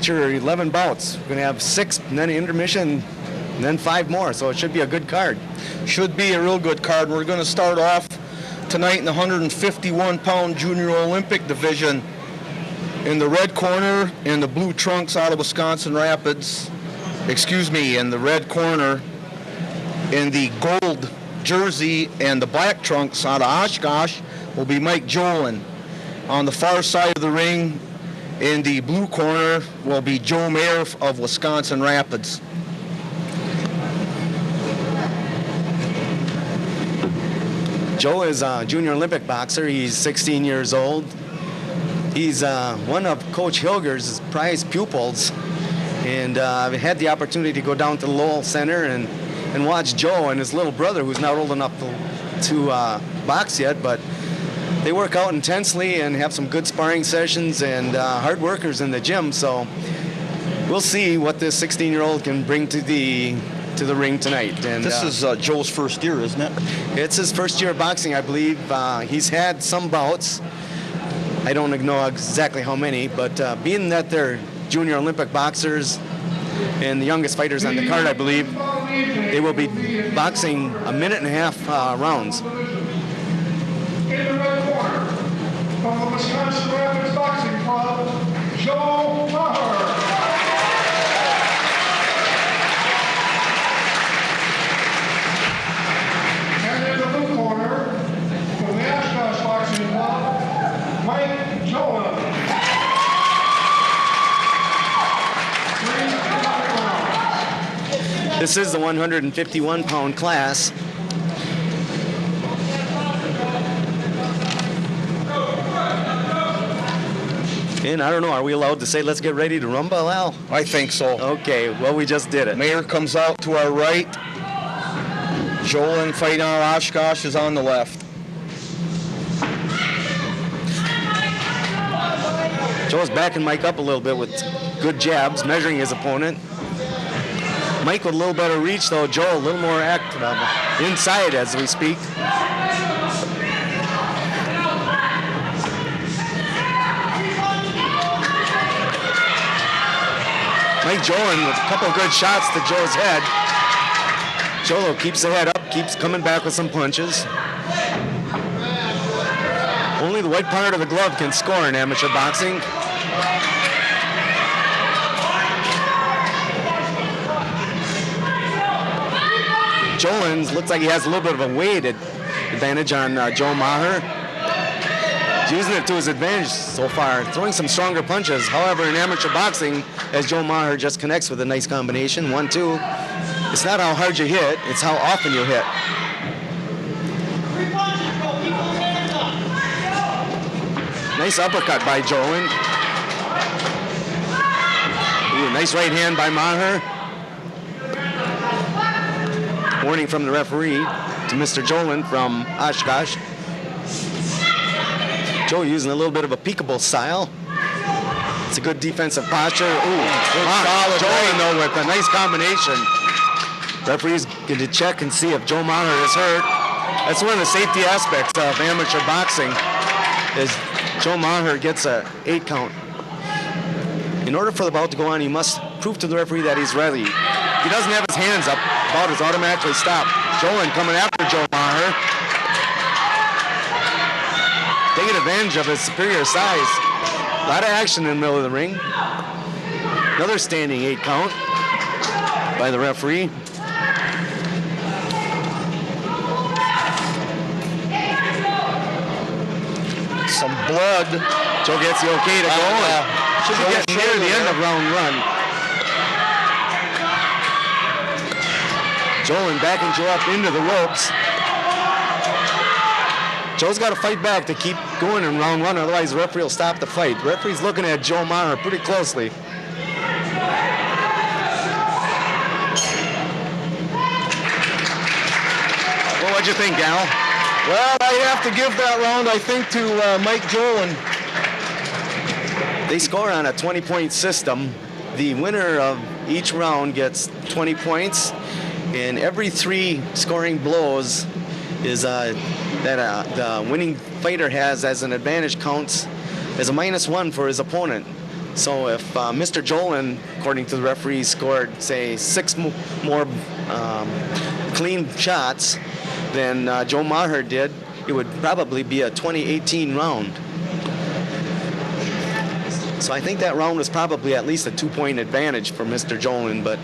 feature 11 bouts. We're going to have 6, and then intermission, and then 5 more. So it should be a good card. Should be a real good card. We're going to start off tonight in the 151-pound Junior Olympic division. In the red corner, in the blue trunks out of Wisconsin Rapids, in the red corner, in the gold jersey and the black trunks out of Oshkosh will be Mike Jolin. On the far side of the ring, in the blue corner, will be Joe Mayer of Wisconsin Rapids. Joe is a junior Olympic boxer. He's 16 years old. He's one of Coach Hilger's prized pupils, and I've had the opportunity to go down to the Lowell Center and watch Joe and his little brother, who's not old enough to box yet, but they work out intensely and have some good sparring sessions and hard workers in the gym. So we'll see what this 16-year-old can bring to the ring tonight. And this is Joe's first year, isn't it? It's his first year of boxing, I believe. He's had some bouts. I don't know exactly how many, but being that they're junior Olympic boxers and the youngest fighters on the card, I believe, they will be boxing a minute and a half rounds. In the red corner, from the Wisconsin Rapids Boxing Club, Joe Maher. And in the blue corner, from the Oshkosh Boxing Club, Mike Jolin. This is the 151-pound class. And I don't know, are we allowed to say let's get ready to rumble, Al? I think so. Okay, well, we just did it. Mayer comes out to our right. Jolin fighting out of Oshkosh is on the left. Joe's backing Mike up a little bit with good jabs, measuring his opponent. Mike with a little better reach, though. Joe a little more active inside as we speak. Mike Jolin with a couple of good shots to Joe's head. Joe keeps the head up, keeps coming back with some punches. Only the white part of the glove can score in amateur boxing. Jolin looks like he has a little bit of a weight advantage on Joe Maher. He's using it to his advantage so far, throwing some stronger punches. However, in amateur boxing, as Joe Maher just connects with a nice combination, 1-2, it's not how hard you hit, it's how often you hit. Nice uppercut by Jolin. Ooh, nice right hand by Maher. Warning from the referee to Mr. Jolin from Oshkosh. Joe using a little bit of a peekable style. It's a good defensive posture. Ooh, Jolin though with a nice combination. Referee's going to check and see if Joe Maher is hurt. That's one of the safety aspects of amateur boxing, is Joe Maher gets a 8 count. In order for the bout to go on, he must prove to the referee that he's ready. If he doesn't have his hands up, the bout is automatically stopped. Jolin coming after Joe Maher, taking advantage of his superior size. A lot of action in the middle of the ring. Another standing 8 count by the referee. Some blood. Joe gets the okay to go. Should be getting near the end of round 1. Jolin backing Joe up into the ropes. Joe's got to fight back to keep going in round 1, otherwise the referee will stop the fight. The referee's looking at Joe Maher pretty closely. Well, what'd you think, Al? Well, I have to give that round, I think, to Mike Jolin. They score on a 20-point system. The winner of each round gets 20 points, and every 3 scoring blows is that the winning fighter has as an advantage counts as a -1 for his opponent. So if Mr. Jolin, according to the referee, scored, say, 6 more clean shots than Joe Maher did, it would probably be a 2018 round. So I think that round was probably at least a 2-point advantage for Mr. Jolin, but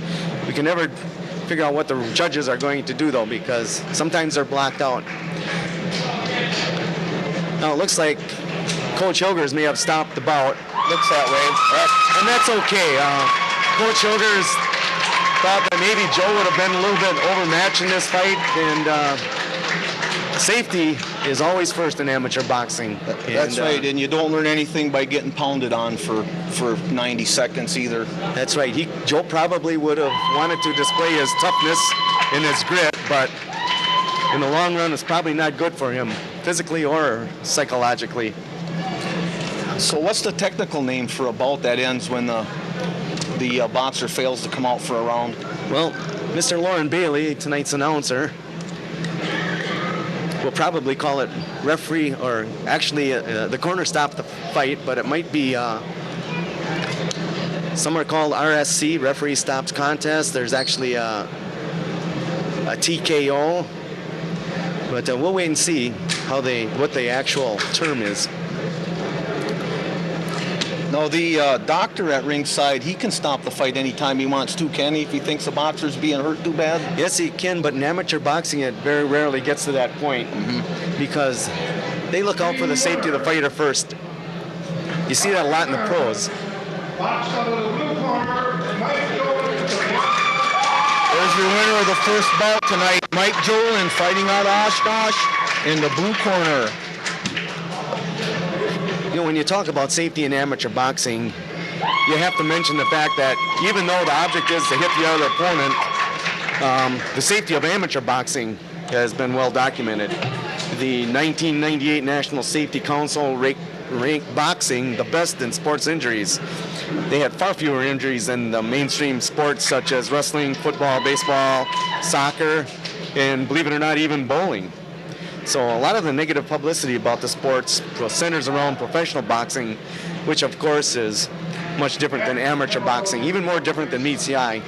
we can never figure out what the judges are going to do, though, because sometimes they're blacked out. Now it looks like Coach Hilgers may have stopped the bout. Looks that way. And that's okay. Coach Hilgers thought that maybe Joe would have been a little bit overmatched in this fight, and safety is always first in amateur boxing. That's right, and you don't learn anything by getting pounded on for 90 seconds either. That's right. Joe probably would have wanted to display his toughness and his grit, but in the long run, it's probably not good for him, physically or psychologically. So what's the technical name for a bout that ends when the boxer fails to come out for a round? Well, Mr. Lauren Bailey, tonight's announcer, will probably call it referee, or actually the corner stopped the fight, but it might be some are called RSC, referee stops contest. There's actually a TKO, but we'll wait and see what the actual term is. No, the doctor at ringside, he can stop the fight anytime he wants to, can he, if he thinks the boxer's being hurt too bad? Yes, he can, but in amateur boxing, it very rarely gets to that point because they look out for the safety of the fighter first. You see that a lot in the pros. There's your winner of the first bout tonight, Mike Jolin, fighting out of Oshkosh in the blue corner. You know, when you talk about safety in amateur boxing, you have to mention the fact that even though the object is to hit the other opponent, the safety of amateur boxing has been well documented. The 1998 National Safety Council ranked boxing the best in sports injuries. They had far fewer injuries than the mainstream sports such as wrestling, football, baseball, soccer, and believe it or not, even bowling. So a lot of the negative publicity about the sports centers around professional boxing, which of course is much different than amateur boxing, even more different than meets the eye.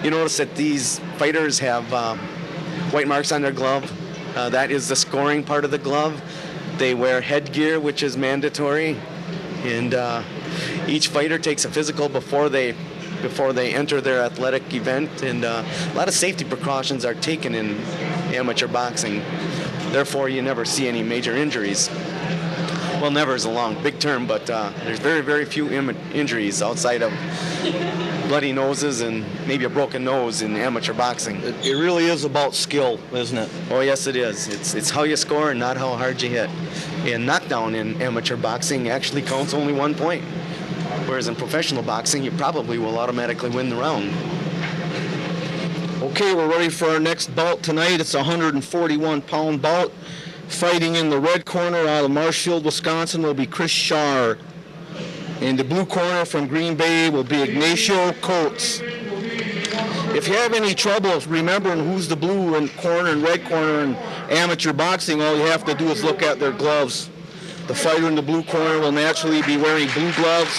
You notice that these fighters have white marks on their glove. That is the scoring part of the glove. They wear headgear, which is mandatory, and each fighter takes a physical before they enter their athletic event, and a lot of safety precautions are taken in amateur boxing. Therefore, you never see any major injuries. Well, never is a big term, but there's very, very few injuries outside of bloody noses and maybe a broken nose in amateur boxing. It really is about skill, isn't it? Oh, yes, it is. It's how you score and not how hard you hit. And knockdown in amateur boxing actually counts only 1 point, whereas in professional boxing, you probably will automatically win the round. Okay, we're ready for our next bout tonight. It's a 141-pound bout. Fighting in the red corner out of Marshfield, Wisconsin will be Chris Scharr. In the blue corner from Green Bay will be Ignacio Coates. If you have any trouble remembering who's the blue and corner and red corner in amateur boxing, all you have to do is look at their gloves. The fighter in the blue corner will naturally be wearing blue gloves.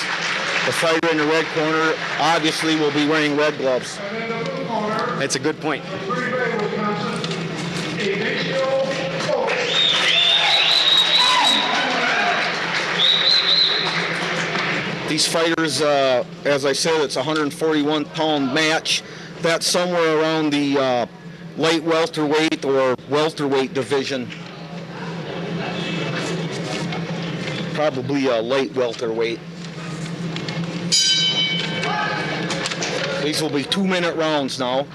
The fighter in the red corner obviously will be wearing red gloves. That's a good point. These fighters, as I said, it's a 141-pound match. That's somewhere around the light welterweight or welterweight division. Probably a light welterweight. These will be 2-minute rounds now.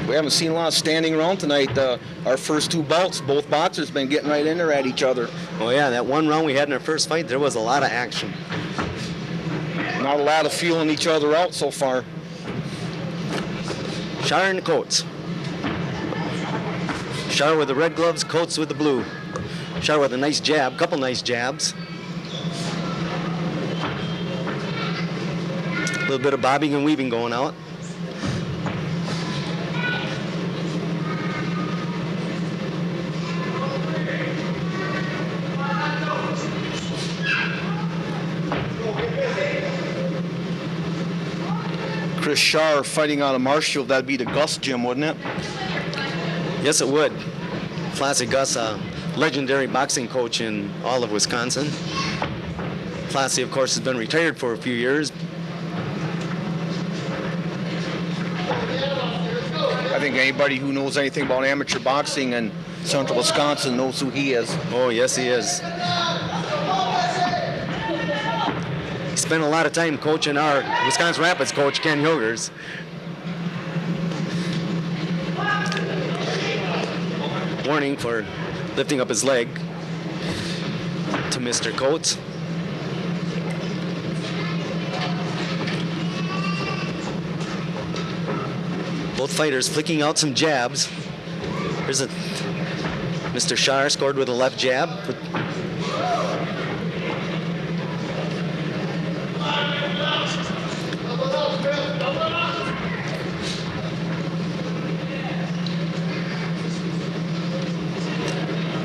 We haven't seen a lot of standing around tonight. Our first 2 bouts, both boxers been getting right in there at each other. Oh yeah, that one round we had in our first fight, there was a lot of action. Not a lot of feeling each other out so far. Scharr and Coates. Scharr with the red gloves, Coates with the blue. Scharr with a nice jab, couple nice jabs. A little bit of bobbing and weaving going out. Chris Shar fighting out of Marshfield, that'd be the Gus gym, wouldn't it? Yes, it would. Classic Gus, legendary boxing coach in all of Wisconsin. Classy, of course, has been retired for a few years. I think anybody who knows anything about amateur boxing in central Wisconsin knows who he is. Oh, yes, he is. He spent a lot of time coaching our Wisconsin Rapids coach, Ken Hilgers. Warning for lifting up his leg to Mr. Coates. Both fighters flicking out some jabs. Here's a Mr. Shar scored with a left jab.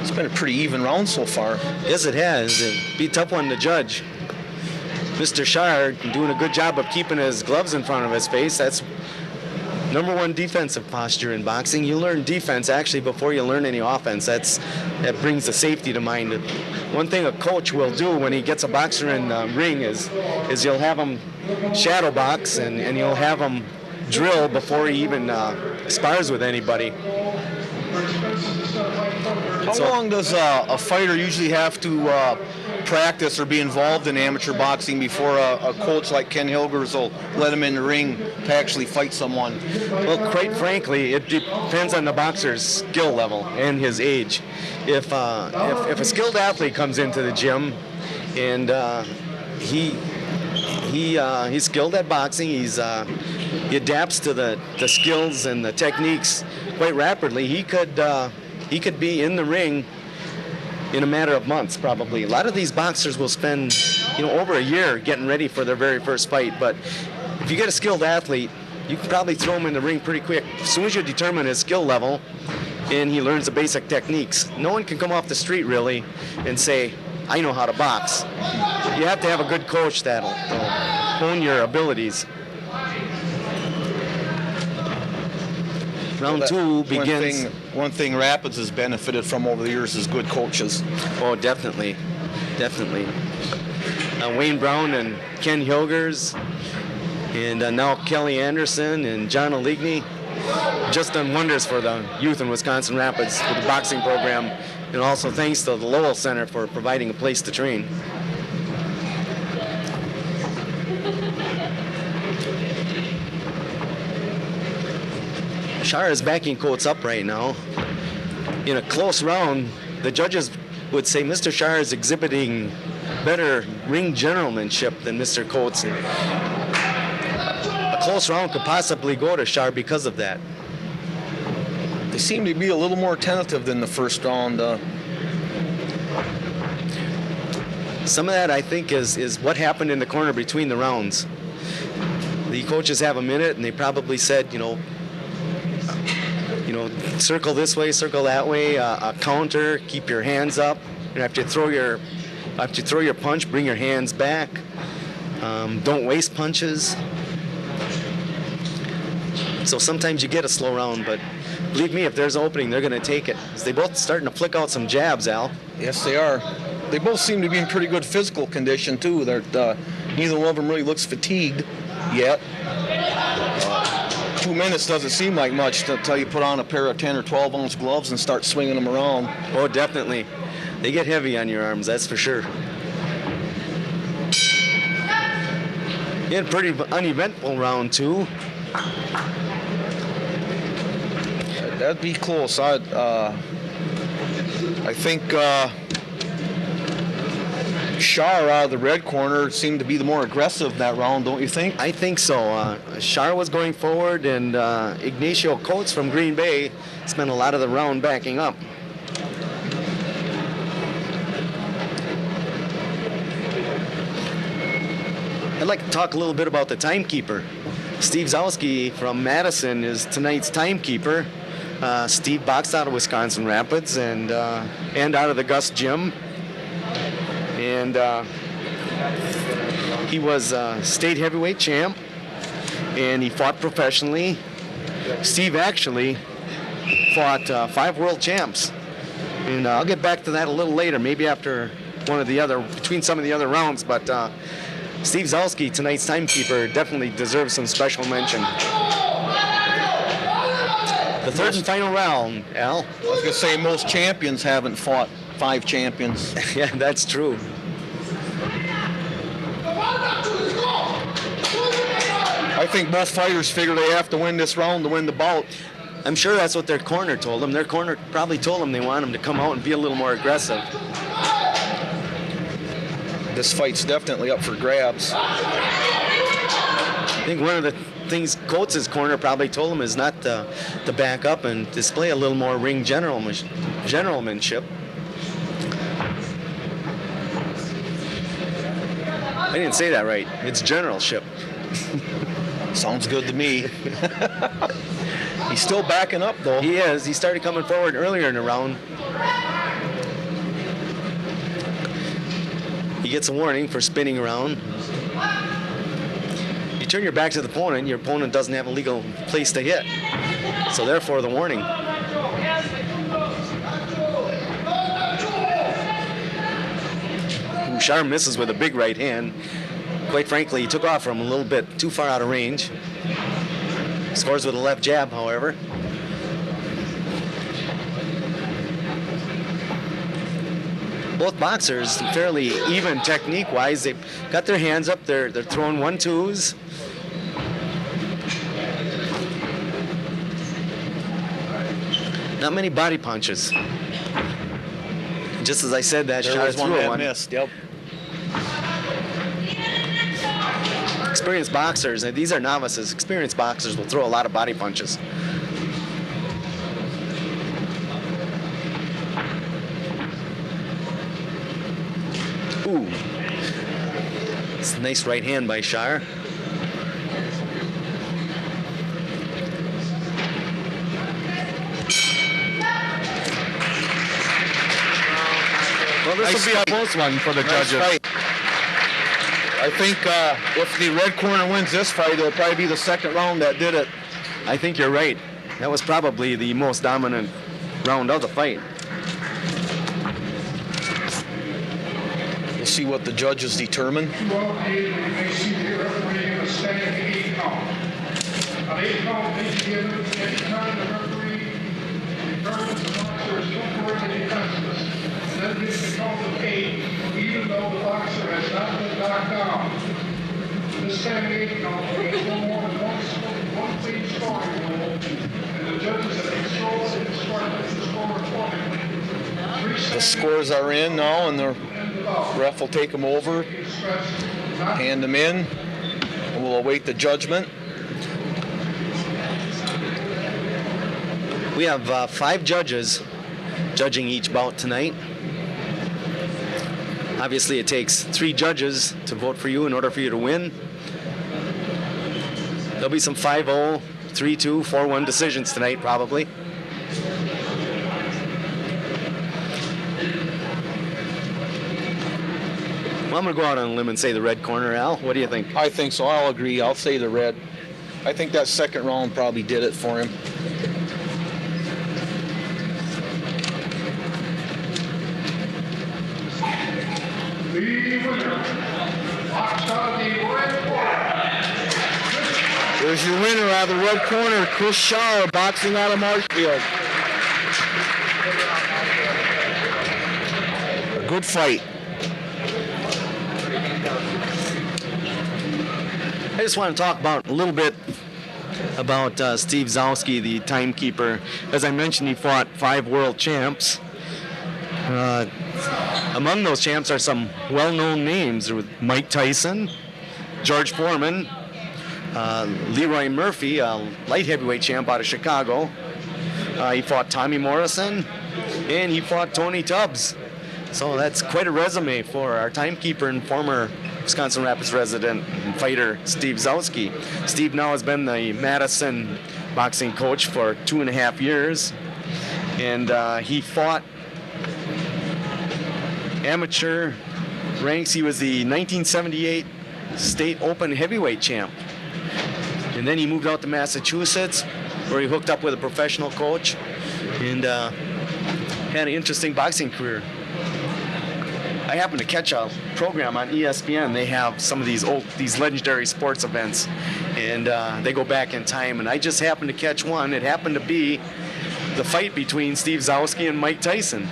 It's been a pretty even round so far. Yes, it has. It'd be a tough one to judge. Mr. Shar doing a good job of keeping his gloves in front of his face. That's number one defensive posture in boxing. You learn defense actually before you learn any offense. That brings the safety to mind. One thing a coach will do when he gets a boxer in the ring is you'll have him shadow box and you'll have him drill before he even spars with anybody. How long does a fighter usually have to practice or be involved in amateur boxing before a coach like Ken Hilgers will let him in the ring to actually fight someone? Well, quite frankly, it depends on the boxer's skill level and his age. If a skilled athlete comes into the gym and he's skilled at boxing, he adapts to the skills and the techniques quite rapidly, he could be in the ring in a matter of months, probably. A lot of these boxers will spend, over a year getting ready for their very first fight. But if you get a skilled athlete, you can probably throw him in the ring pretty quick. As soon as you determine his skill level and he learns the basic techniques, no one can come off the street really and say, I know how to box. You have to have a good coach that'll hone your abilities. Round two begins. One thing Rapids has benefited from over the years is good coaches. Oh, definitely. Wayne Brown and Ken Hilgers, and now Kelly Anderson and John Oligny just done wonders for the youth in Wisconsin Rapids with the boxing program, and also thanks to the Lowell Center for providing a place to train. Shar is backing Coates up right now. In a close round, the judges would say Mr. Shar is exhibiting better ring gentlemanship than Mr. Coates. A close round could possibly go to Shar because of that. They seem to be a little more tentative than the first round. Some of that, I think, is what happened in the corner between the rounds. The coaches have a minute, and they probably said, circle this way, circle that way, a counter, keep your hands up. After you throw your punch, bring your hands back. Don't waste punches. So sometimes you get a slow round, but believe me, if there's an opening, they're going to take it. They both starting to flick out some jabs, Al. Yes, they are. They both seem to be in pretty good physical condition, too. Neither one of them really looks fatigued yet. 2 minutes doesn't seem like much until you put on a pair of 10 or 12-ounce gloves and start swinging them around. Oh, definitely. They get heavy on your arms, that's for sure. You had a pretty uneventful round two. That'd be close. I think Shar out of the red corner seemed to be the more aggressive in that round, don't you think? I think so. Shar was going forward, and Ignacio Coates from Green Bay spent a lot of the round backing up. I'd like to talk a little bit about the timekeeper. Steve Zowski from Madison is tonight's timekeeper. Steve boxed out of Wisconsin Rapids and out of the Gus gym. And he was state heavyweight champ. and he fought professionally. Steve actually fought 5 world champs, and I'll get back to that a little later, maybe after between some of the other rounds, but Steve Zowski, tonight's timekeeper, definitely deserves some special mention. The third and final round, Al. I was going to say most champions haven't fought 5 champions. Yeah, that's true. I think both fighters figure they have to win this round to win the bout. I'm sure that's what their corner told them. Their corner probably told them they want them to come out and be a little more aggressive. This fight's definitely up for grabs. I think one of the things Coates' corner probably told him is not to back up and display a little more ring gentlemanship. I didn't say that right. It's generalship. Sounds good to me. He's still backing up, though. He is. He started coming forward earlier in the round. He gets a warning for spinning around. You turn your back to the opponent, your opponent doesn't have a legal place to hit. So therefore, the warning. Bouchard misses with a big right hand. Quite frankly, he took off from a little bit too far out of range. Scores with a left jab, however. Both boxers fairly even technique-wise. They've got their hands up. They're throwing 1-2s. Not many body punches. Just as I said, that shot is one missed. Yep. Experienced boxers, and these are novices, experienced boxers will throw a lot of body punches. Ooh. It's a nice right hand by Shire. Well, this will be a close one for the judges. Fight. I think if the red corner wins this fight, it'll probably be the second round that did it. I think you're right. That was probably the most dominant round of the fight. We'll see what the judges determine. 12-8, you may see the referee in a standing 8 count. An 8 count may be given anytime the referee determines the boxer is temporarily defenseless, and then gives the count of 8, even though the boxer has not been knocked down. This standing 8 count is no more than one clean scoring rule, and the judges have controlled and instructed the score accordingly. The scores are in now, and the ref will take them over, hand them in, and we'll await the judgment. We have 5 judges judging each bout tonight. Obviously, it takes 3 judges to vote for you in order for you to win. There'll be some 5-0, 3-2, 4-1 decisions tonight, probably. Well, I'm going to go out on a limb and say the red corner, Al. What do you think? I think so. I'll agree. I'll say the red. I think that second round probably did it for him. The winner, boxed out of the red corner. There's your winner out of the red corner, Chris Shaw, boxing out of Marshfield. A good fight. I just want to talk about a little bit about Steve Zowski, the timekeeper. As I mentioned, he fought 5 world champs. Among those champs are some well-known names with Mike Tyson, George Foreman, Leroy Murphy, a light heavyweight champ out of Chicago. He fought Tommy Morrison, and he fought Tony Tubbs. So that's quite a resume for our timekeeper and former Wisconsin Rapids resident and fighter Steve Zowski. Steve now has been the Madison boxing coach for 2.5 years, and he fought amateur ranks. He was the 1978 State Open heavyweight champ. And And then he moved out to Massachusetts, where he hooked up with a professional coach and had an interesting boxing career. I happened to catch a program on ESPN. They have some of these legendary sports events, and they go back in time. And I just happened to catch one. It happened to be the fight between Steve Zowski and Mike Tyson.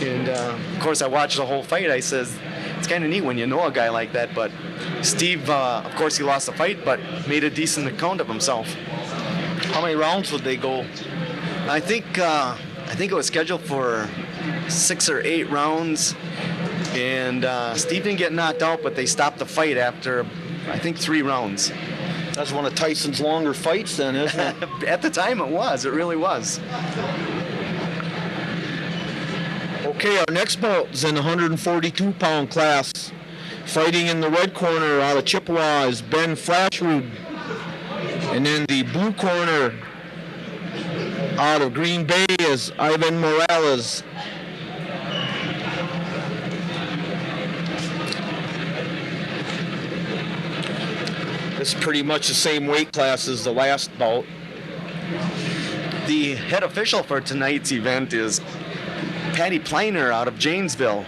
And of course, I watched the whole fight. I says, it's kind of neat when you know a guy like that. But Steve, of course, he lost the fight, but made a decent account of himself. How many rounds would they go? I think it was scheduled for 6 or 8 rounds. And Steve didn't get knocked out, but they stopped the fight after, I think, 3 rounds. That's one of Tyson's longer fights then, isn't it? At the time it was. It really was. Okay, our next bout is in the 142-pound class. Fighting in the red corner out of Chippewa is Ben Flashrud. And in the blue corner out of Green Bay is Ivan Morales. It's pretty much the same weight class as the last bout. The head official for tonight's event is Patty Pleiner out of Janesville,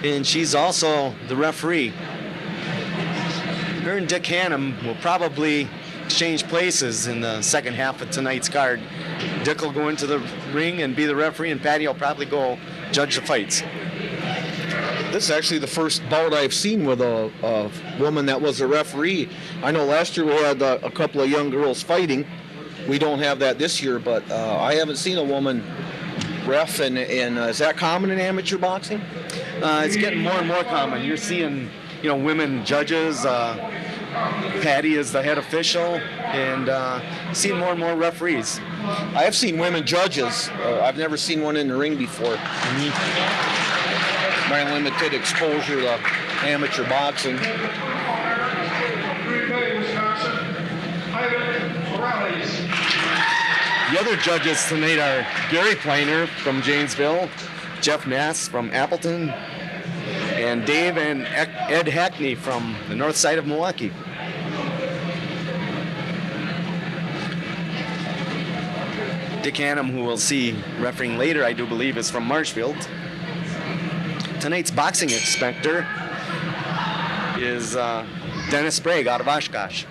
and she's also the referee. Her and Dick Hannum will probably exchange places in the second half of tonight's card. Dick will go into the ring and be the referee, and Patty will probably go judge the fights. This is actually the first bout I've seen with a woman that was a referee. I know last year we had a couple of young girls fighting. We don't have that this year, but I haven't seen a woman ref. And is that common in amateur boxing? It's getting more and more common. You're seeing, women judges. Patty is the head official, and seeing more and more referees. I have seen women judges. I've never seen one in the ring before. My limited exposure to amateur boxing. Green Bay, Wisconsin, Ivan Morales. The other judges tonight are Gary Pleiner from Janesville, Jeff Nass from Appleton, and Dave and Ed Hackney from the north side of Milwaukee. Dick Hannum, who we'll see refereeing later, I do believe, is from Marshfield. Tonight's boxing inspector is Dennis Sprague out of Oshkosh.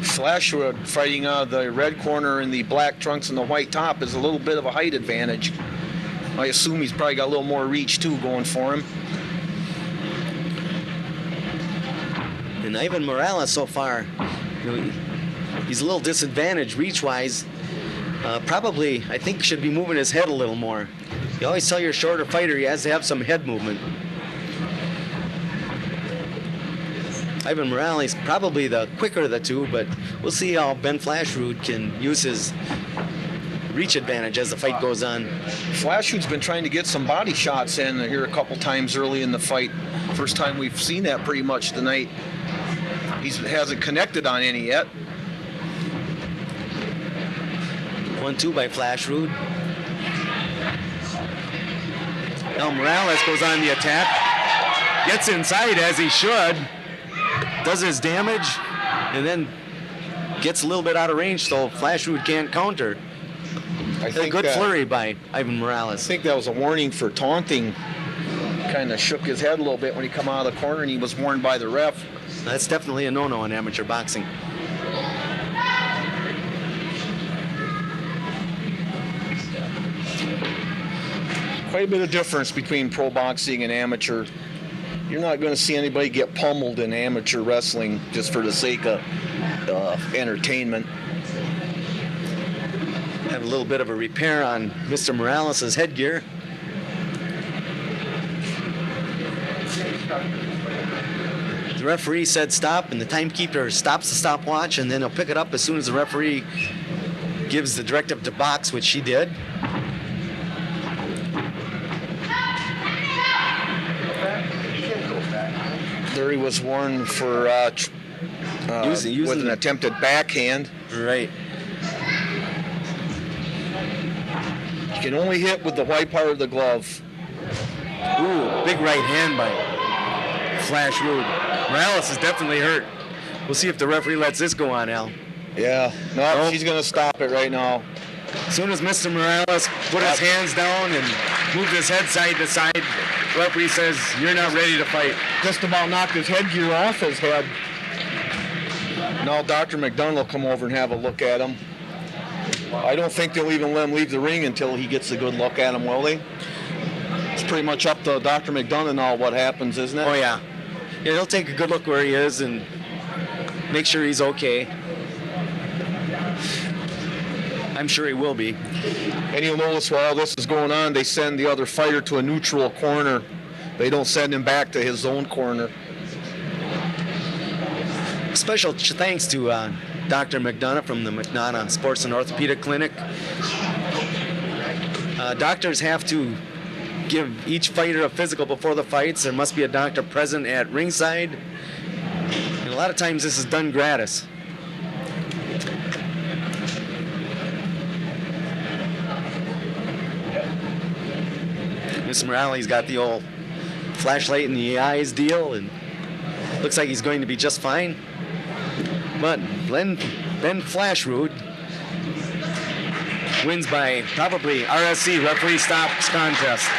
Flashwood fighting out of the red corner in the black trunks and the white top is a little bit of a height advantage. I assume he's probably got a little more reach too going for him. And Ivan Morales so far, he's a little disadvantaged reach-wise. Probably, I think, should be moving his head a little more. You always tell your shorter fighter he has to have some head movement. Ivan Morales probably the quicker of the two, but we'll see how Ben Flashrud can use his reach advantage as the fight goes on. Flashrud's been trying to get some body shots in here a couple times early in the fight. First time we've seen that pretty much tonight. He hasn't connected on any yet. 1-2 by Flashrud. Now Morales goes on the attack. Gets inside as he should. Does his damage, and then gets a little bit out of range, so Flashrud can't counter. I think a good flurry by Ivan Morales. I think that was a warning for taunting. Kind of shook his head a little bit when he come out of the corner, and he was warned by the ref. That's definitely a no-no in amateur boxing. Quite a bit of difference between pro boxing and amateur. You're not going to see anybody get pummeled in amateur wrestling just for the sake of entertainment. Have a little bit of a repair on Mr. Morales' headgear. The referee said stop, and the timekeeper stops the stopwatch, and then he'll pick it up as soon as the referee gives the directive to box, which she did. There he was warned for with an attempted backhand. Right. You can only hit with the white part of the glove. Ooh, big right hand by Flash Rude. Morales is definitely hurt. We'll see if the referee lets this go on, Al. Yeah, no, she's going to stop it right now. As soon as Mr. Morales put his hands down and moved his head side to side, the referee says, you're not ready to fight. Just about knocked his headgear off his head. Now Dr. McDonough will come over and have a look at him. I don't think they'll even let him leave the ring until he gets a good look at him, will they? It's pretty much up to Dr. McDonough now what happens, isn't it? Oh, yeah. Yeah, he'll take a good look where he is and make sure he's okay. I'm sure he will be. And you'll notice while all this is going on, they send the other fighter to a neutral corner. They don't send him back to his own corner. Special thanks to Dr. McDonough from the McDonough Sports and Orthopedic Clinic. Doctors have to give each fighter a physical before the fights. There must be a doctor present at ringside. And a lot of times this is done gratis. Mr. Morales got the old flashlight in the eyes deal, and looks like he's going to be just fine. But Ben Flashrood wins by probably RSC, referee stops contest,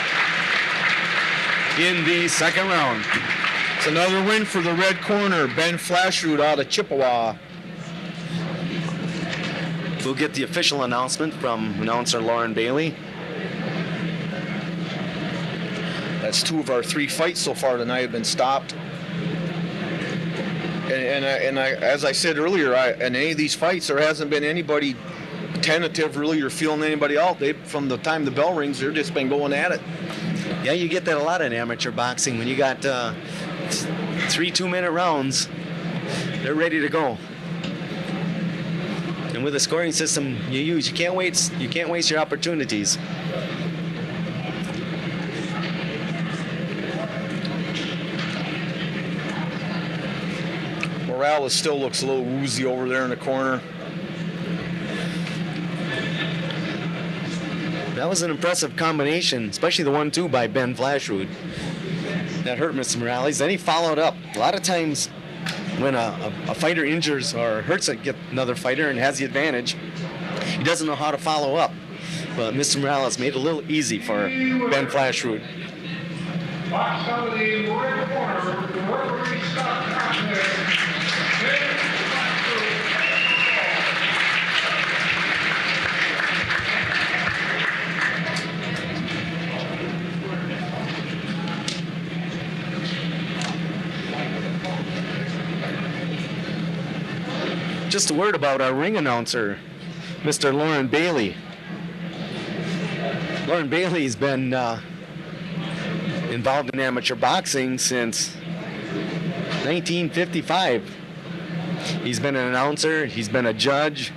in the second round. It's another win for the red corner, Ben Flashrood out of Chippewa. We'll get the official announcement from announcer Lauren Bailey. That's 2 of our 3 fights so far tonight have been stopped. And as I said earlier, in any of these fights, there hasn't been anybody tentative really or feeling anybody out. From the time the bell rings, they've just been going at it. Yeah, you get that a lot in amateur boxing. When you got 3 2-minute rounds, they're ready to go. And with the scoring system you use, you can't waste your opportunities. Morales still looks a little woozy over there in the corner. That was an impressive combination, especially the 1-2 by Ben Flashrood. That hurt Mr. Morales. Then he followed up. A lot of times when a fighter injures or hurts another fighter and has the advantage, he doesn't know how to follow up. But Mr. Morales made it a little easy for Ben Flashrood. Box out of the red corner, the referee stop contest. Just a word about our ring announcer, Mr. Lauren Bailey. Lauren Bailey's been involved in amateur boxing since 1955. He's been an announcer, he's been a judge.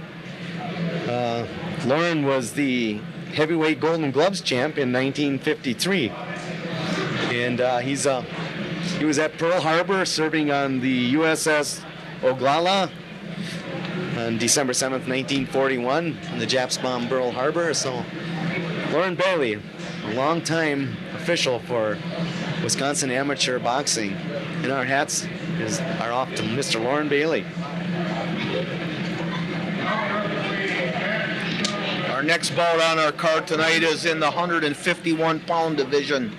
Lauren was the heavyweight Golden Gloves champ in 1953. And he was at Pearl Harbor serving on the USS Oglala on December 7th, 1941, when the Japs bombed Pearl Harbor. So Lauren Bailey, a long-time official for Wisconsin amateur boxing. And our hats are off to Mr. Lauren Bailey. Our next bout on our card tonight is in the 151-pound division.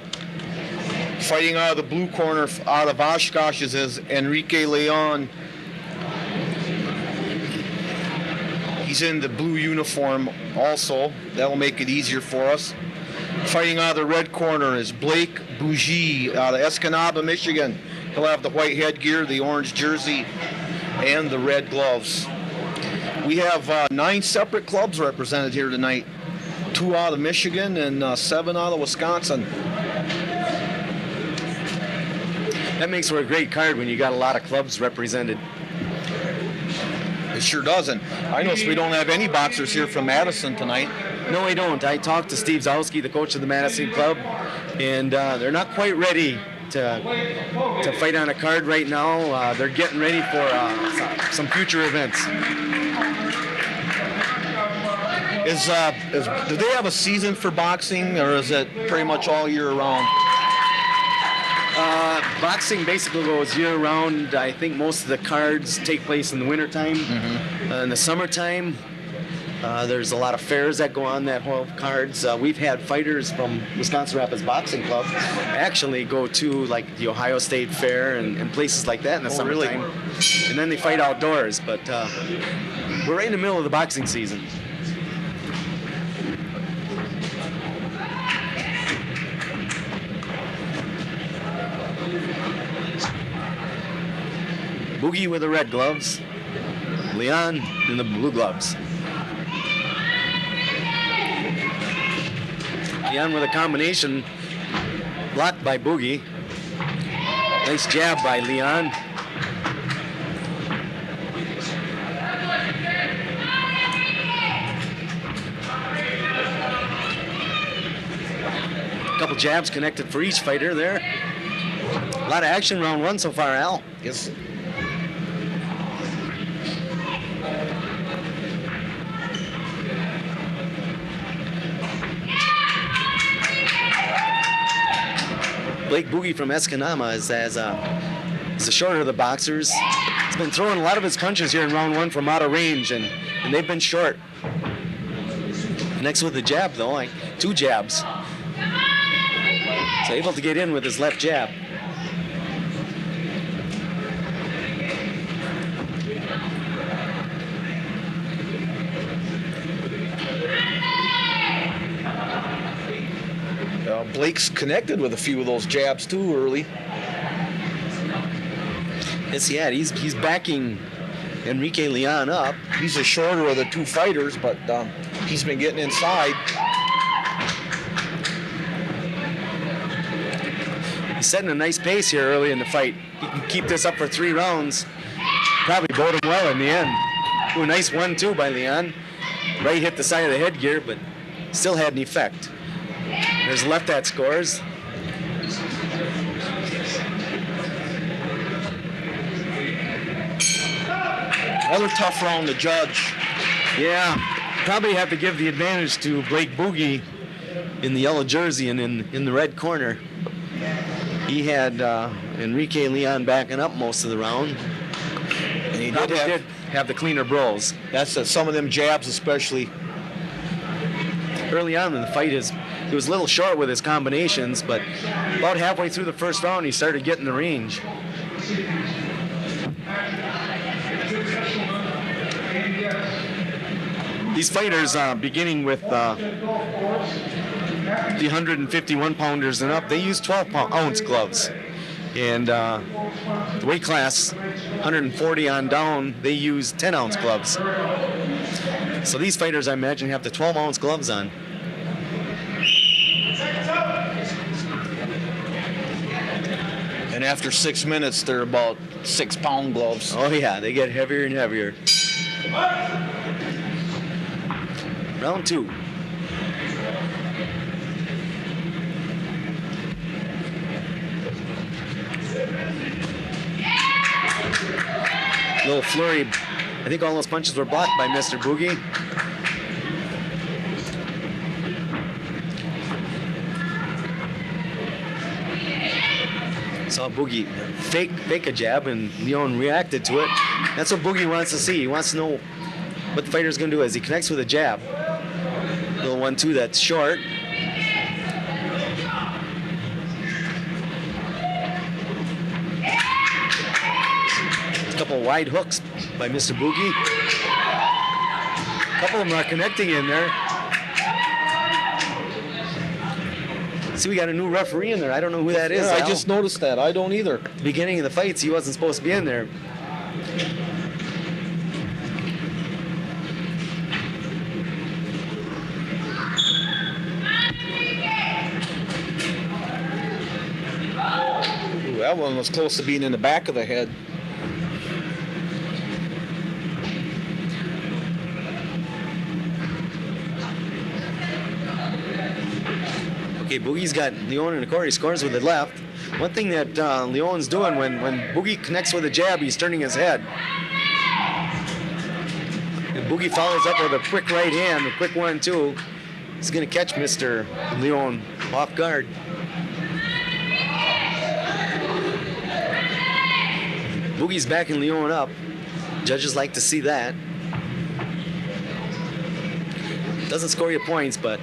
Fighting out of the blue corner, out of Oshkosh, is Enrique Leon. He's in the blue uniform also. That will make it easier for us. Fighting out of the red corner is Blake Bougie out of Escanaba, Michigan. He'll have the white headgear, the orange jersey, and the red gloves. We have 9 separate clubs represented here tonight. 2 out of Michigan and 7 out of Wisconsin. That makes for a great card when you got a lot of clubs represented. It sure doesn't. I notice we don't have any boxers here from Madison tonight. No, we don't. I talked to Steve Zowski, the coach of the Madison Club, and they're not quite ready to fight on a card right now. They're getting ready for some future events. Do they have a season for boxing, or is it pretty much all year round? Boxing basically goes year-round. I think most of the cards take place in the wintertime. In the summertime, there's a lot of fairs that go on that whole cards. We've had fighters from Wisconsin Rapids Boxing Club actually go to like the Ohio State Fair and places like that in the summertime. Really? And then they fight outdoors. But we're right in the middle of the boxing season. Bougie with the red gloves, Leon in the blue gloves. Leon with a combination, blocked by Bougie. Nice jab by Leon. A couple jabs connected for each fighter there. A lot of action round one so far, Al. Yes. Blake Bougie from Escanaba is the shorter of the boxers. He's been throwing a lot of his punches here in round one from out of range, and they've been short. Next with the jab, though, like 2 jabs. So able to get in with his left jab. Blake's connected with a few of those jabs too early. Yes, yeah, he's backing Enrique Leon up. He's the shorter of the 2 fighters, but he's been getting inside. He's setting a nice pace here early in the fight. He can keep this up for 3 rounds. Probably bode him well in the end. Ooh, a nice 1-2 by Leon. Right hit the side of the headgear, but still had an effect. There's left that scores. Another tough round to judge. Yeah, probably have to give the advantage to Blake Bougie in the yellow jersey and in the red corner. He had Enrique Leon backing up most of the round. And he did have the cleaner brawls. That's some of them jabs especially. Early on in the fight, he was a little short with his combinations, but about halfway through the first round, he started getting the range. These fighters, beginning with the 151-pounders and up, they use 12-ounce gloves. And the weight class, 140 on down, they use 10-ounce gloves. So these fighters, I imagine, have the 12-ounce gloves on. And after 6 minutes, they're about 6-pound gloves. Oh yeah, they get heavier and heavier. Round 2. Little flurry. I think all those punches were blocked by Mr. Bougie. Saw Bougie fake a jab, and Leon reacted to it. That's what Bougie wants to see. He wants to know what the fighter's going to do as he connects with a jab. Little 1-2 that's short. A couple wide hooks by Mr. Bougie. A couple of them are connecting in there. See, we got a new referee in there. I don't know who that is. Yeah, I just noticed that. I don't either. Beginning of the fights, he wasn't supposed to be in there. Ooh, that one was close to being in the back of the head. Okay, Boogie's got Leon in the corner. He scores with the left. One thing that Leon's doing when Bougie connects with a jab, he's turning his head. And Bougie follows up with a quick right hand, a quick 1-2. He's going to catch Mr. Leon off guard. Boogie's backing Leon up. Judges like to see that. Doesn't score you points, but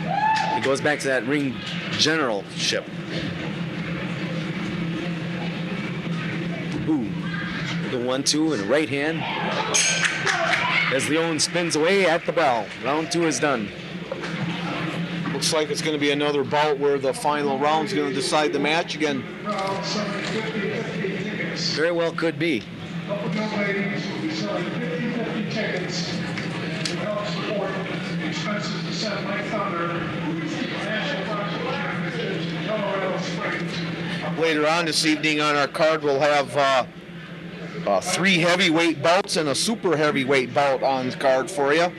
it goes back to that ring generalship. Ooh, the 1-2 and a right hand. As Leon spins away at the bell. Round 2 is done. Looks like it's going to be another bout where the final round's going to decide the match again. Very well could be. Couple young ladies will be selling 50-50 tickets to help support the expenses to send Mike Thunder National Boxing Championships in Colorado Springs. Later on this evening on our card, we'll have 3 heavyweight bouts and a super heavyweight bout on the card for you.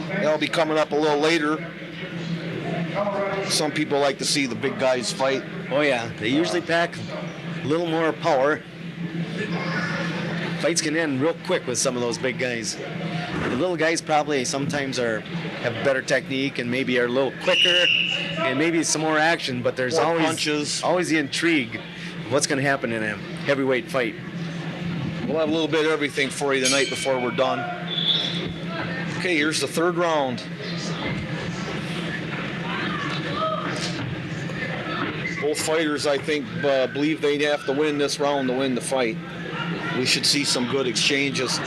That'll be coming up a little later. Some people like to see the big guys fight. Oh yeah, they usually pack a little more power. Fights can end real quick with some of those big guys. The little guys probably sometimes have better technique and maybe are a little quicker and maybe some more action, but there's More always punches. always the intrigue of what's going to happen in a heavyweight fight. We'll have a little bit of everything for you tonight before we're done. Okay, here's the 3rd round. Both fighters, I think, believe they have to win this round to win the fight. We should see some good exchanges.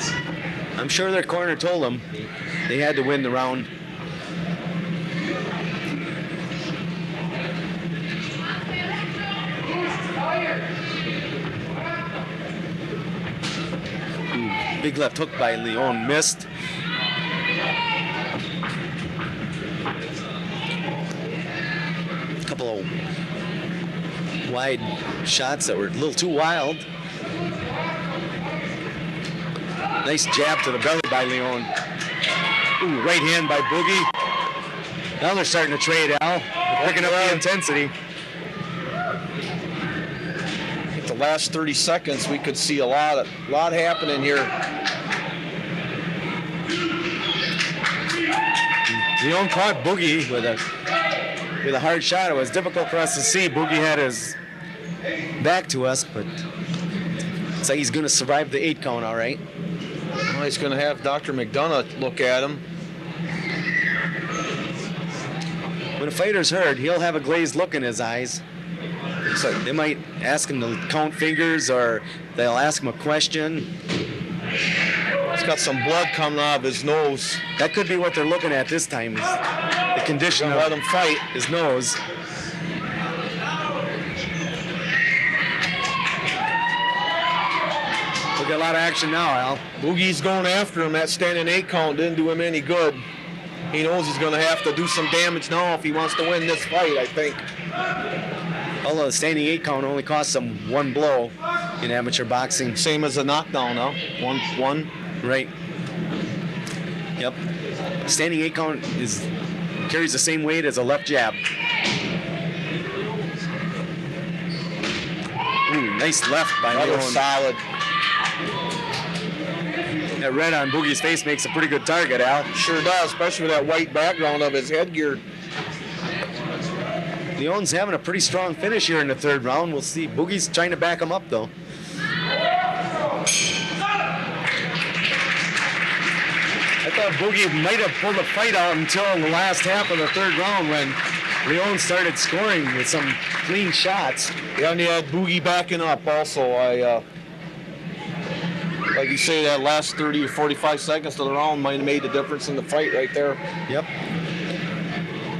I'm sure their corner told them they had to win the round. Ooh, big left hook by Leon, missed. A couple of wide shots that were a little too wild. Nice jab to the belly by Leon. Ooh, right hand by Boogie. Now they're starting to trade, Al. They're picking up the intensity. I think the last 30 seconds we could see a lot happening here. Leon caught Boogie with a hard shot. It was difficult for us to see. Boogie had his back to us, but it's like he's going to survive the 8 count all right. Well, he's going to have Dr. McDonough look at him. When a fighter's hurt, he'll have a glazed look in his eyes. So they might ask him to count fingers, or they'll ask him a question. He's got some blood coming out of his nose. That could be what they're looking at this time, is the condition of Let him fight. his nose. Look at a lot of action now, Al. Boogie's going after him. That standing 8 count didn't do him any good. He knows he's going to have to do some damage now if he wants to win this fight, I think. Although the standing 8 count only costs him 1 blow in amateur boxing. Same as a knockdown now. 1-1. Right. Yep. Standing 8 count carries the same weight as a left jab. Ooh, nice left by Another Leon. solid. That red on Boogie's face makes a pretty good target, Al. Sure does, especially with that white background of his headgear. Leon's having a pretty strong finish here in the 3rd round. We'll see. Boogie's trying to back him up, though. I thought Bougie might have pulled the fight out until the last half of the 3rd round when Leon started scoring with some clean shots. Yeah, and he had Boogie backing up also. Like you say, that last 30 or 45 seconds of the round might have made the difference in the fight right there. Yep.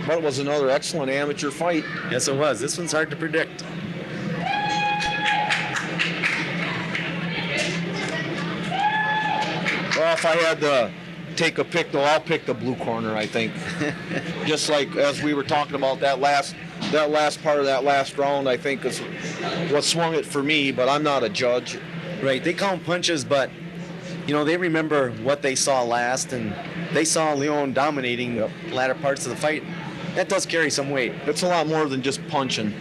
But it was another excellent amateur fight. Yes, it was. This one's hard to predict. Well, if I had to take a pick, though, I'll pick the blue corner, I think. Just like as we were talking about that last part of that last round, I think is what swung it for me, but I'm not a judge. Right, they count punches, but, you know, they remember what they saw last, and they saw Leon dominating the latter parts of the fight. That does carry some weight. It's a lot more than just punching.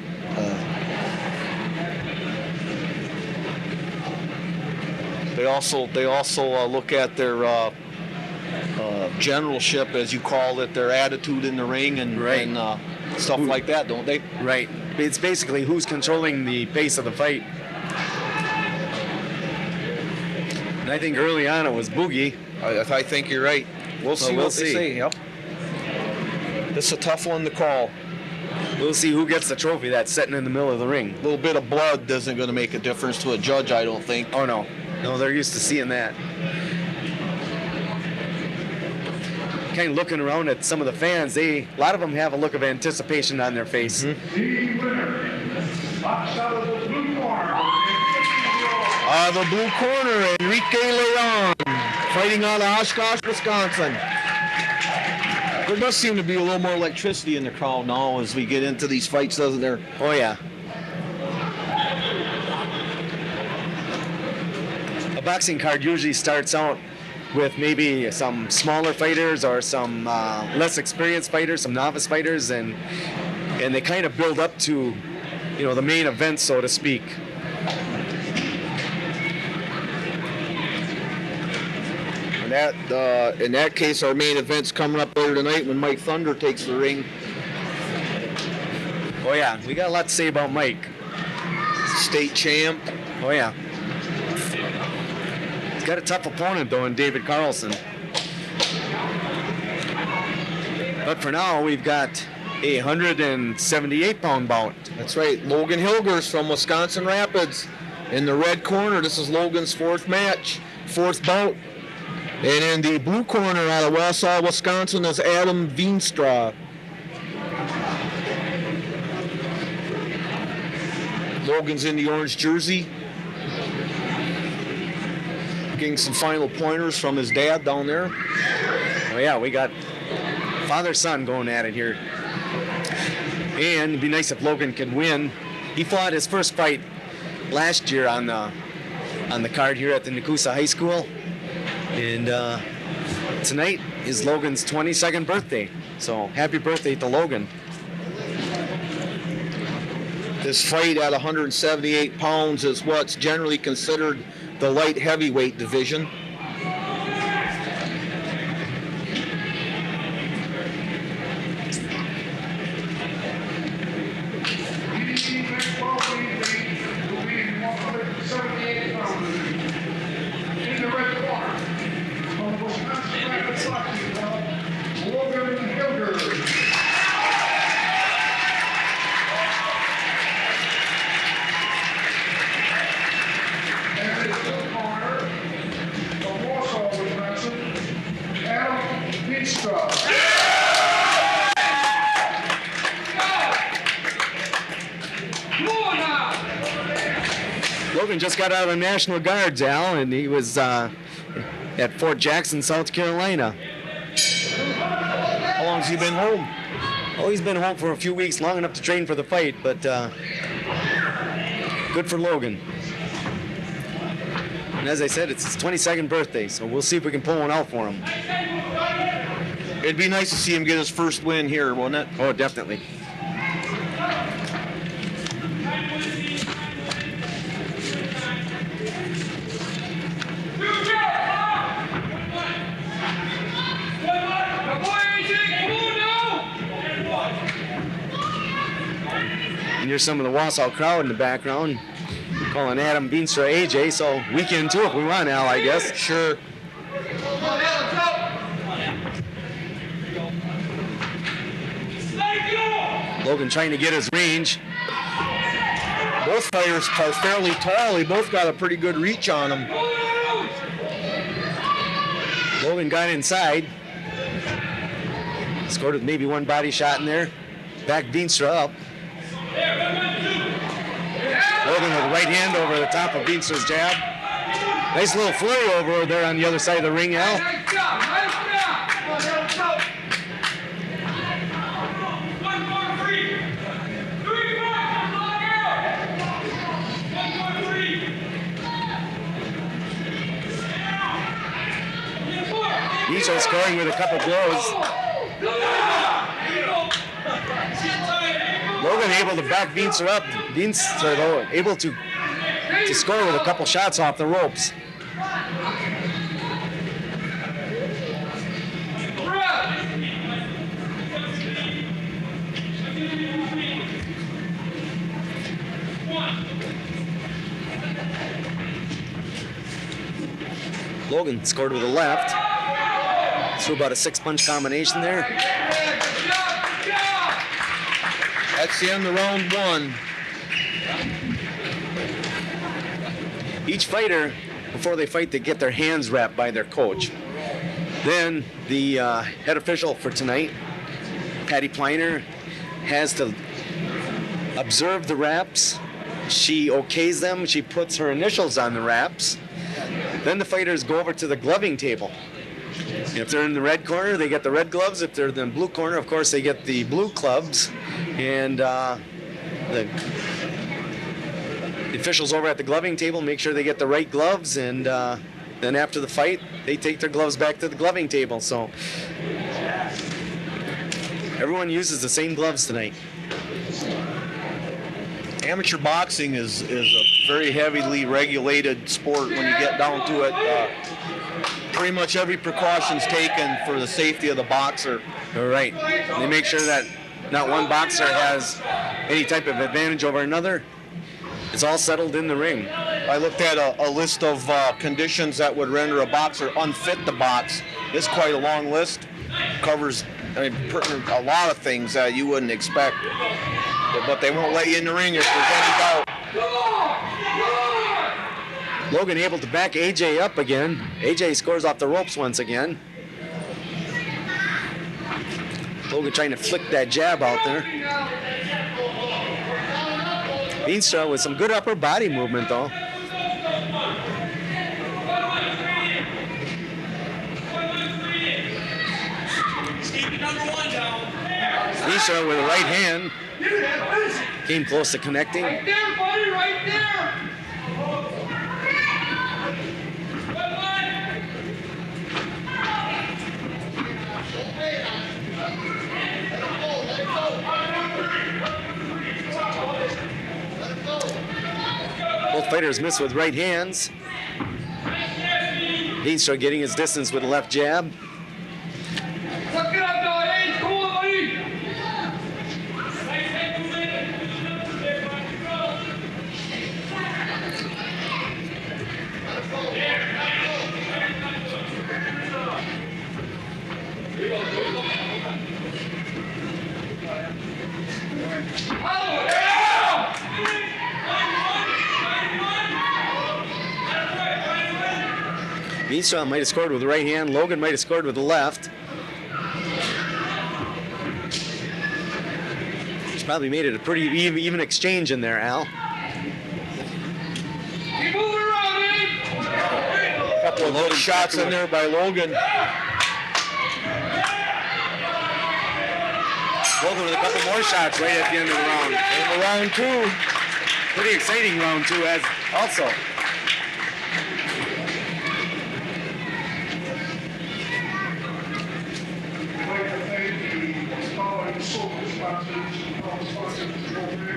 They also look at their generalship, as you call it, their attitude in the ring and stuff like that, don't they? Right. It's basically who's controlling the pace of the fight. And I think early on it was Bougie. I think you're right. We'll see what they say. Yep. It's a tough one to call. We'll see who gets the trophy that's sitting in the middle of the ring. A little bit of blood isn't going to make a difference to a judge, I don't think. Oh, no. No, they're used to seeing that. Kind of looking around at some of the fans, a lot of them have a look of anticipation on their face. The winner, box out of the blue corner. The blue corner, Enrique Leon, fighting out of Oshkosh, Wisconsin. There does seem to be a little more electricity in the crowd now as we get into these fights, doesn't there? Oh, yeah. A boxing card usually starts out with maybe some smaller fighters or some less experienced fighters, some novice fighters, and they kind of build up to, the main event, so to speak. In that case, our main event's coming up later tonight when Mike Thunder takes the ring. Oh, yeah. We got a lot to say about Mike. State champ. Oh, yeah. He's got a tough opponent, though, in David Carlson. But for now, we've got a 178-pound bout. That's right. Logan Hilgers from Wisconsin Rapids in the red corner. This is Logan's fourth bout. And in the blue corner out of Wausau, Wisconsin is Adam Veenstra. Logan's in the orange jersey. Getting some final pointers from his dad down there. Oh, yeah, we got father-son going at it here. And it'd be nice if Logan could win. He fought his first fight last year on the card here at the Nakusa High School. And tonight is Logan's 22nd birthday. So happy birthday to Logan. This fight at 178 pounds is what's generally considered the light heavyweight division. Logan just got out of the National Guards, Al, and he was at Fort Jackson, South Carolina. How long has he been home? Oh, he's been home for a few weeks, long enough to train for the fight, but good for Logan. And as I said, it's his 22nd birthday, so we'll see if we can pull one out for him. It'd be nice to see him get his first win here, wouldn't it? Oh, definitely. And here's some of the Wausau crowd in the background calling Adam Veenstra AJ, so we can too if we want, Al, I guess. Sure. Logan trying to get his range. Both fighters are fairly tall. They both got a pretty good reach on them. Logan got inside. Scored with maybe one body shot in there. Backed Veenstra up. Logan with a right hand over the top of Veenstra's jab. Nice little flurry over there on the other side of the ring, Al. Veenstra's scoring with a couple blows. Logan able to back Veenstra up. Veenstra, though, able to score with a couple shots off the ropes. Logan scored with the left. Threw about a 6-punch combination there. That's the end of round 1. Each fighter, before they fight, they get their hands wrapped by their coach. Then the head official for tonight, Patty Pliner, has to observe the wraps. She okays them. She puts her initials on the wraps. Then the fighters go over to the gloving table. If they're in the red corner, they get the red gloves. If they're in the blue corner, of course, they get the blue clubs. And the officials over at the gloving table make sure they get the right gloves. And then after the fight, they take their gloves back to the gloving table. So everyone uses the same gloves tonight. Amateur boxing is a very heavily regulated sport when you get down to it. Pretty much every precaution's taken for the safety of the boxer. All right. They make sure that not one boxer has any type of advantage over another. It's all settled in the ring. I looked at a list of conditions that would render a boxer unfit to box. It's quite a long list. Covers a lot of things that you wouldn't expect. But they won't let you in the ring if there's any doubt. Logan able to back AJ up again. AJ scores off the ropes once again. Logan trying to flick that jab out there. Veenstra with some good upper body movement though. Veenstra with a right hand. Came close to connecting. Right there, buddy, right there. Both fighters miss with right hands. Veenstra getting his distance with a left jab. Look it up, dog. Hey, come on, buddy. Veenstra might have scored with the right hand. Logan might have scored with the left. He's probably made it a pretty even exchange in there, Al. Keep moving around, man. A couple of those shots in there by Logan. Logan with a couple more shots right at the end of the round. In round 2. Pretty exciting round 2 as also.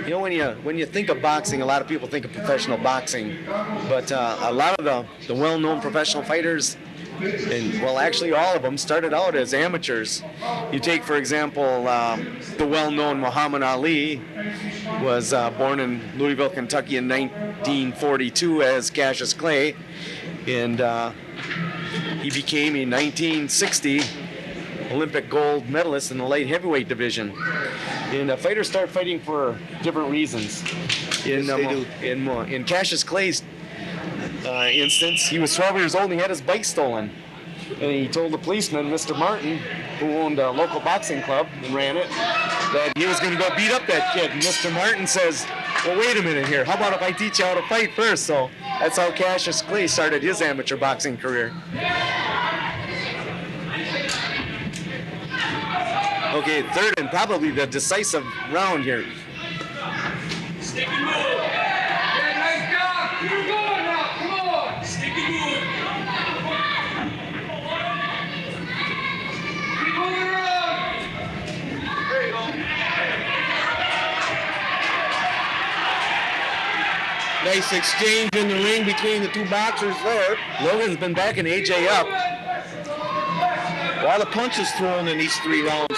You know, when you think of boxing, a lot of people think of professional boxing, but a lot of the well-known professional fighters, and well, actually all of them started out as amateurs. You take, for example, the well-known Muhammad Ali was born in Louisville, Kentucky in 1942 as Cassius Clay, and he became a 1960 Olympic gold medalist in the light heavyweight division. And fighters start fighting for different reasons. In Cassius Clay's instance, he was 12 years old and he had his bike stolen. And he told the policeman, Mr. Martin, who owned a local boxing club and ran it, that he was going to go beat up that kid. And Mr. Martin says, well, wait a minute here. How about if I teach you how to fight first? So that's how Cassius Clay started his amateur boxing career. Okay, third and probably the decisive round here. Stick and move. Yeah, nice job. Keep going now. Come on. Stick and move. Keep moving around. There you go. Nice exchange in the ring between the two boxers there. Logan's been backing AJ up. A lot of punches thrown in these 3 rounds.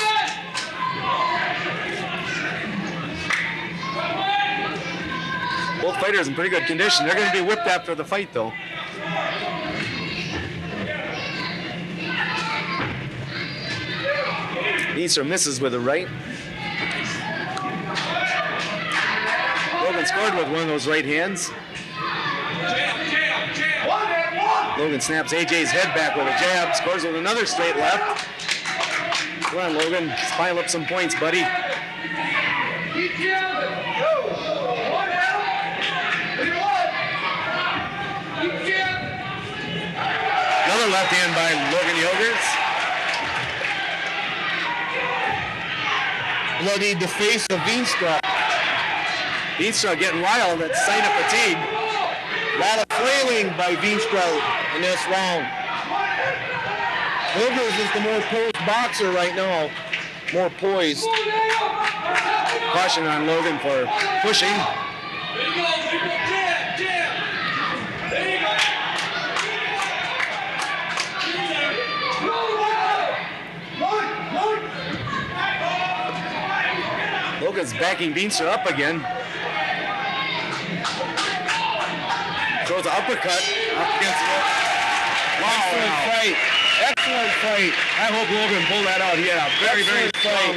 Both fighters in pretty good condition. They're going to be whipped after the fight, though. Veenstra misses with a right. Logan scored with one of those right hands. Logan snaps AJ's head back with a jab, scores with another straight left. Come on, Logan, let's pile up some points, buddy. Another left hand by Logan Yogurts. Bloodied the face of Veenstra. Veenstra getting wild, that's a sign of fatigue. A lot of flailing by Veenstra in this round. Yogurts is the more posed boxer right now. More poised. Caution on Logan for pushing. There you go, jab, jab. There you go. Logan's backing Veenstra up again. Throws an uppercut up against the rope. Excellent fight. Excellent fight. I hope Logan pulled that out. He had a very, very strong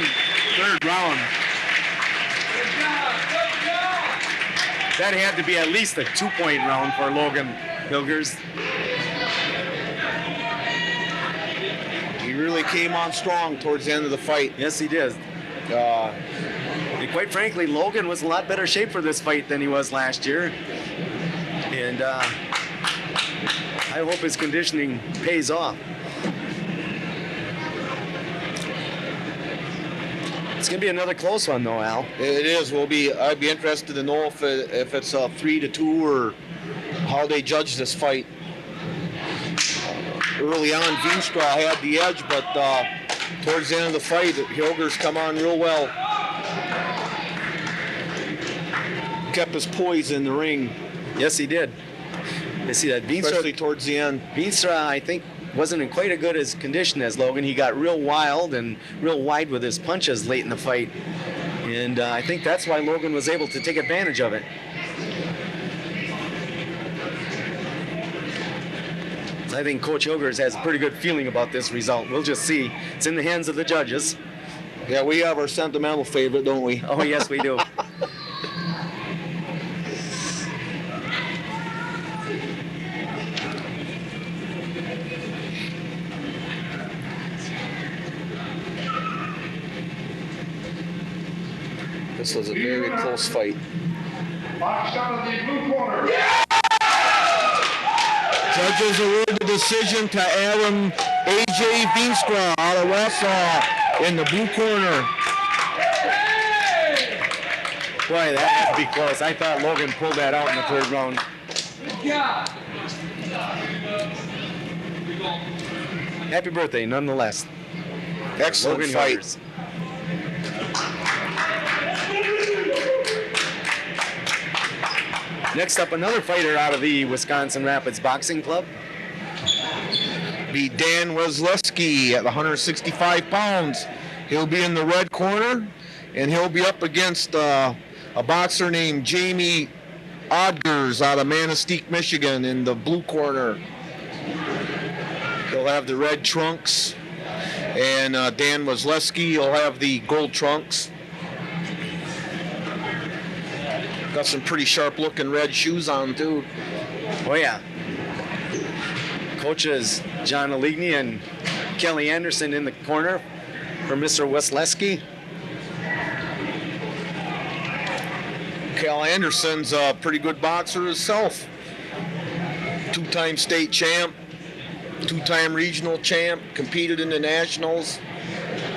third round. That had to be at least a 2-point round for Logan Hilgers. He really came on strong towards the end of the fight. Yes, he did. And quite frankly, Logan was in a lot better shape for this fight than he was last year. And I hope his conditioning pays off. It's going to be another close one, though, Al. It is. I'd be interested to know if it's a 3-2 or how they judge this fight. Early on, Veenstra had the edge, but towards the end of the fight, Hilgers come on real well. Kept his poise in the ring. Yes, he did. You see that Veenstra, especially towards the end. Veenstra, I think, wasn't in quite as good as condition as Logan. He got real wild and real wide with his punches late in the fight. And I think that's why Logan was able to take advantage of it. I think Coach Hilgers has a pretty good feeling about this result. We'll just see. It's in the hands of the judges. Yeah, we have our sentimental favorite, don't we? Oh, yes, we do. This was a very close fight. Boxed out of the blue corner. Judges award the decision to Adam A.J. Veenstra out of Wausau in the blue corner. Boy, that had to be close. I thought Logan pulled that out in the third round. Happy birthday, nonetheless. Excellent Logan fight. Hilgers. Next up, another fighter out of the Wisconsin Rapids Boxing Club. Be Dan Weslewski at 165 pounds. He'll be in the red corner, and he'll be up against a boxer named Jamie Odgers out of Manistee, Michigan in the blue corner. He'll have the red trunks, and Dan Weslewski, he'll have the gold trunks. Got some pretty sharp-looking red shoes on, too. Oh, yeah. Coaches John Aligny and Kelly Anderson in the corner for Mr. Weslewski. Cal Anderson's a pretty good boxer himself. Two-time state champ, two-time regional champ, competed in the nationals.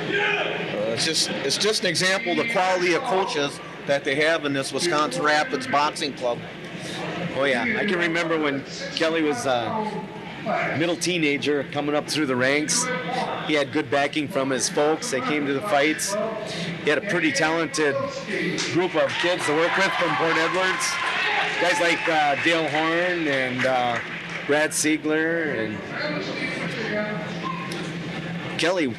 It's just an example of the quality of coaches that they have in this Wisconsin Rapids Boxing Club. Oh, yeah. I can remember when Kelly was a middle teenager coming up through the ranks. He had good backing from his folks. They came to the fights. He had a pretty talented group of kids to work with from Port Edwards. Guys like Dale Horn and Brad Siegler. And Kelly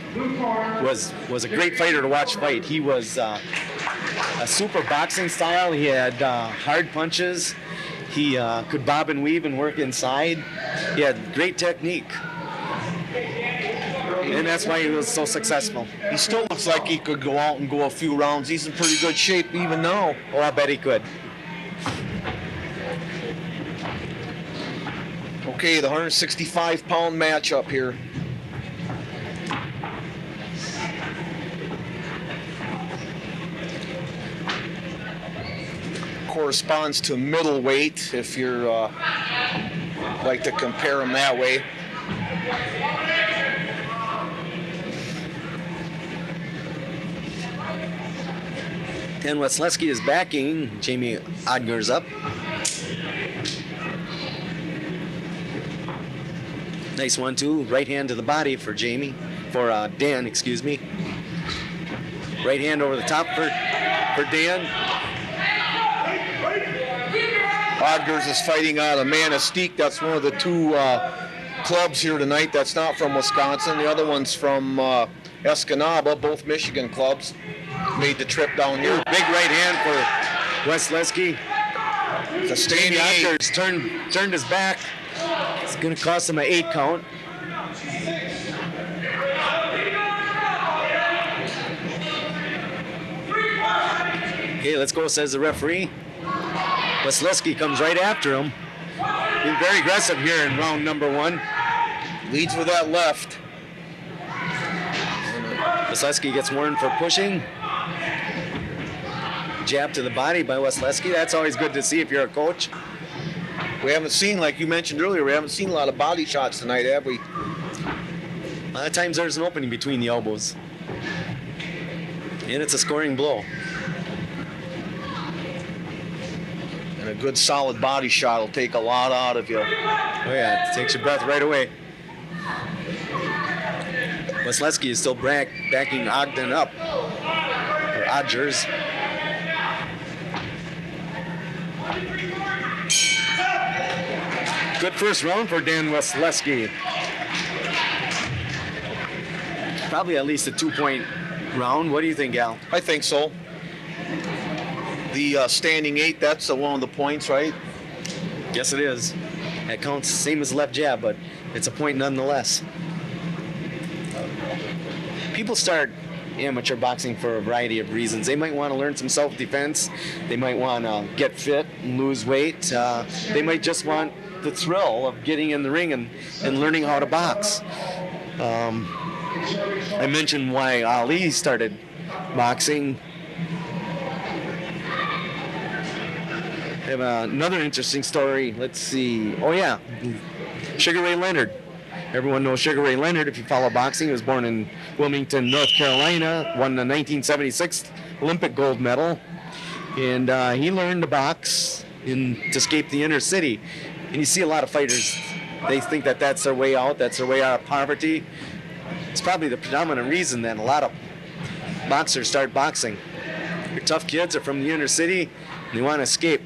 was a great fighter to watch fight. He was a super boxing style. He had hard punches. He could bob and weave and work inside. He had great technique. and that's why he was so successful. He still looks like he could go out and go a few rounds. He's in pretty good shape even now. Oh, I bet he could. Okay, the 165-pound matchup here. Corresponds to middleweight if you're like to compare them that way. And Weslewski is backing Jamie Odger's up. Nice 1-2, right hand to the body for Dan, excuse me. Right hand over the top for Dan. Odgers is fighting out of Manistee. That's one of the two clubs here tonight that's not from Wisconsin. The other one's from Escanaba, both Michigan clubs. Made the trip down here. Big right hand for Weslewski. It's a standing Jamie eight. Odger's turned his back. It's going to cost him an 8 count. Okay, let's go, says the referee. Weslewski comes right after him. Being very aggressive here in round number 1. Leads with that left. Weslewski gets warned for pushing. Jab to the body by Weslewski. That's always good to see if you're a coach. We haven't seen, like you mentioned earlier, we haven't seen a lot of body shots tonight, have we? A lot of times there's an opening between the elbows. And it's a scoring blow. And a good solid body shot will take a lot out of you. Oh yeah, it takes your breath right away. Weslewski is still backing Ogden up. Or Odgers. Good first round for Dan Weslewski. Probably at least a 2-point round. What do you think, Al? I think so. The standing 8, that's one of the points, right? Yes, it is. That counts same as left jab, but it's a point nonetheless. People start amateur boxing for a variety of reasons. They might want to learn some self-defense. They might want to get fit and lose weight. They might just want the thrill of getting in the ring and learning how to box. I mentioned why Ali started boxing. I have another interesting story. Let's see. Oh, yeah. Sugar Ray Leonard. Everyone knows Sugar Ray Leonard if you follow boxing. He was born in Wilmington, North Carolina, won the 1976 Olympic gold medal. And he learned to box to escape the inner city. And you see a lot of fighters, they think that that's their way out, that's their way out of poverty. It's probably the predominant reason that a lot of boxers start boxing. They're tough kids, are from the inner city, and they want to escape.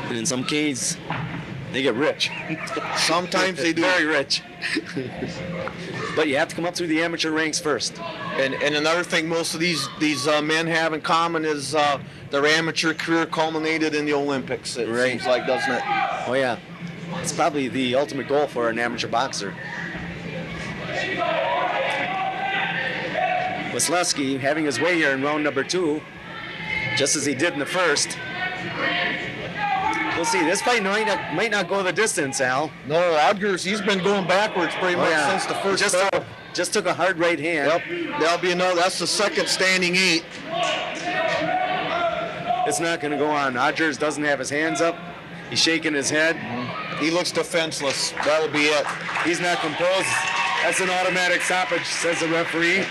And in some cases, they get rich. Sometimes they do. Very rich. But you have to come up through the amateur ranks first. And another thing most of these men have in common is their amateur career culminated in the Olympics, it Right. seems like, doesn't it? Oh, yeah. It's probably the ultimate goal for an amateur boxer. Weslewski having his way here in round number 2, just as he did in the first. We'll see. This fight might not go the distance, Al. No, Odgers, he's been going backwards pretty much since the first just took a hard right hand. Yep, that'll be another. That's the second standing 8. It's not going to go on. Odgers doesn't have his hands up. He's shaking his head. He looks defenseless. That'll be it. He's not composed. That's an automatic stoppage, says the referee.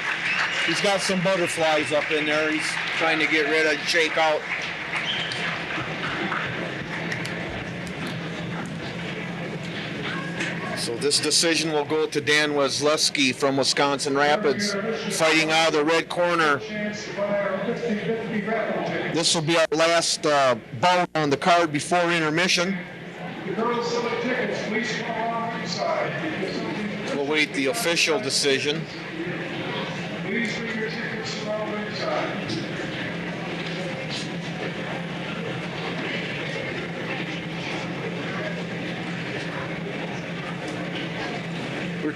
He's got some butterflies up in there. He's trying to get rid of, shake out. So this decision will go to Dan Weslewski from Wisconsin Rapids, fighting out of the red corner. This will be our last bout on the card before intermission. We'll wait the official decision.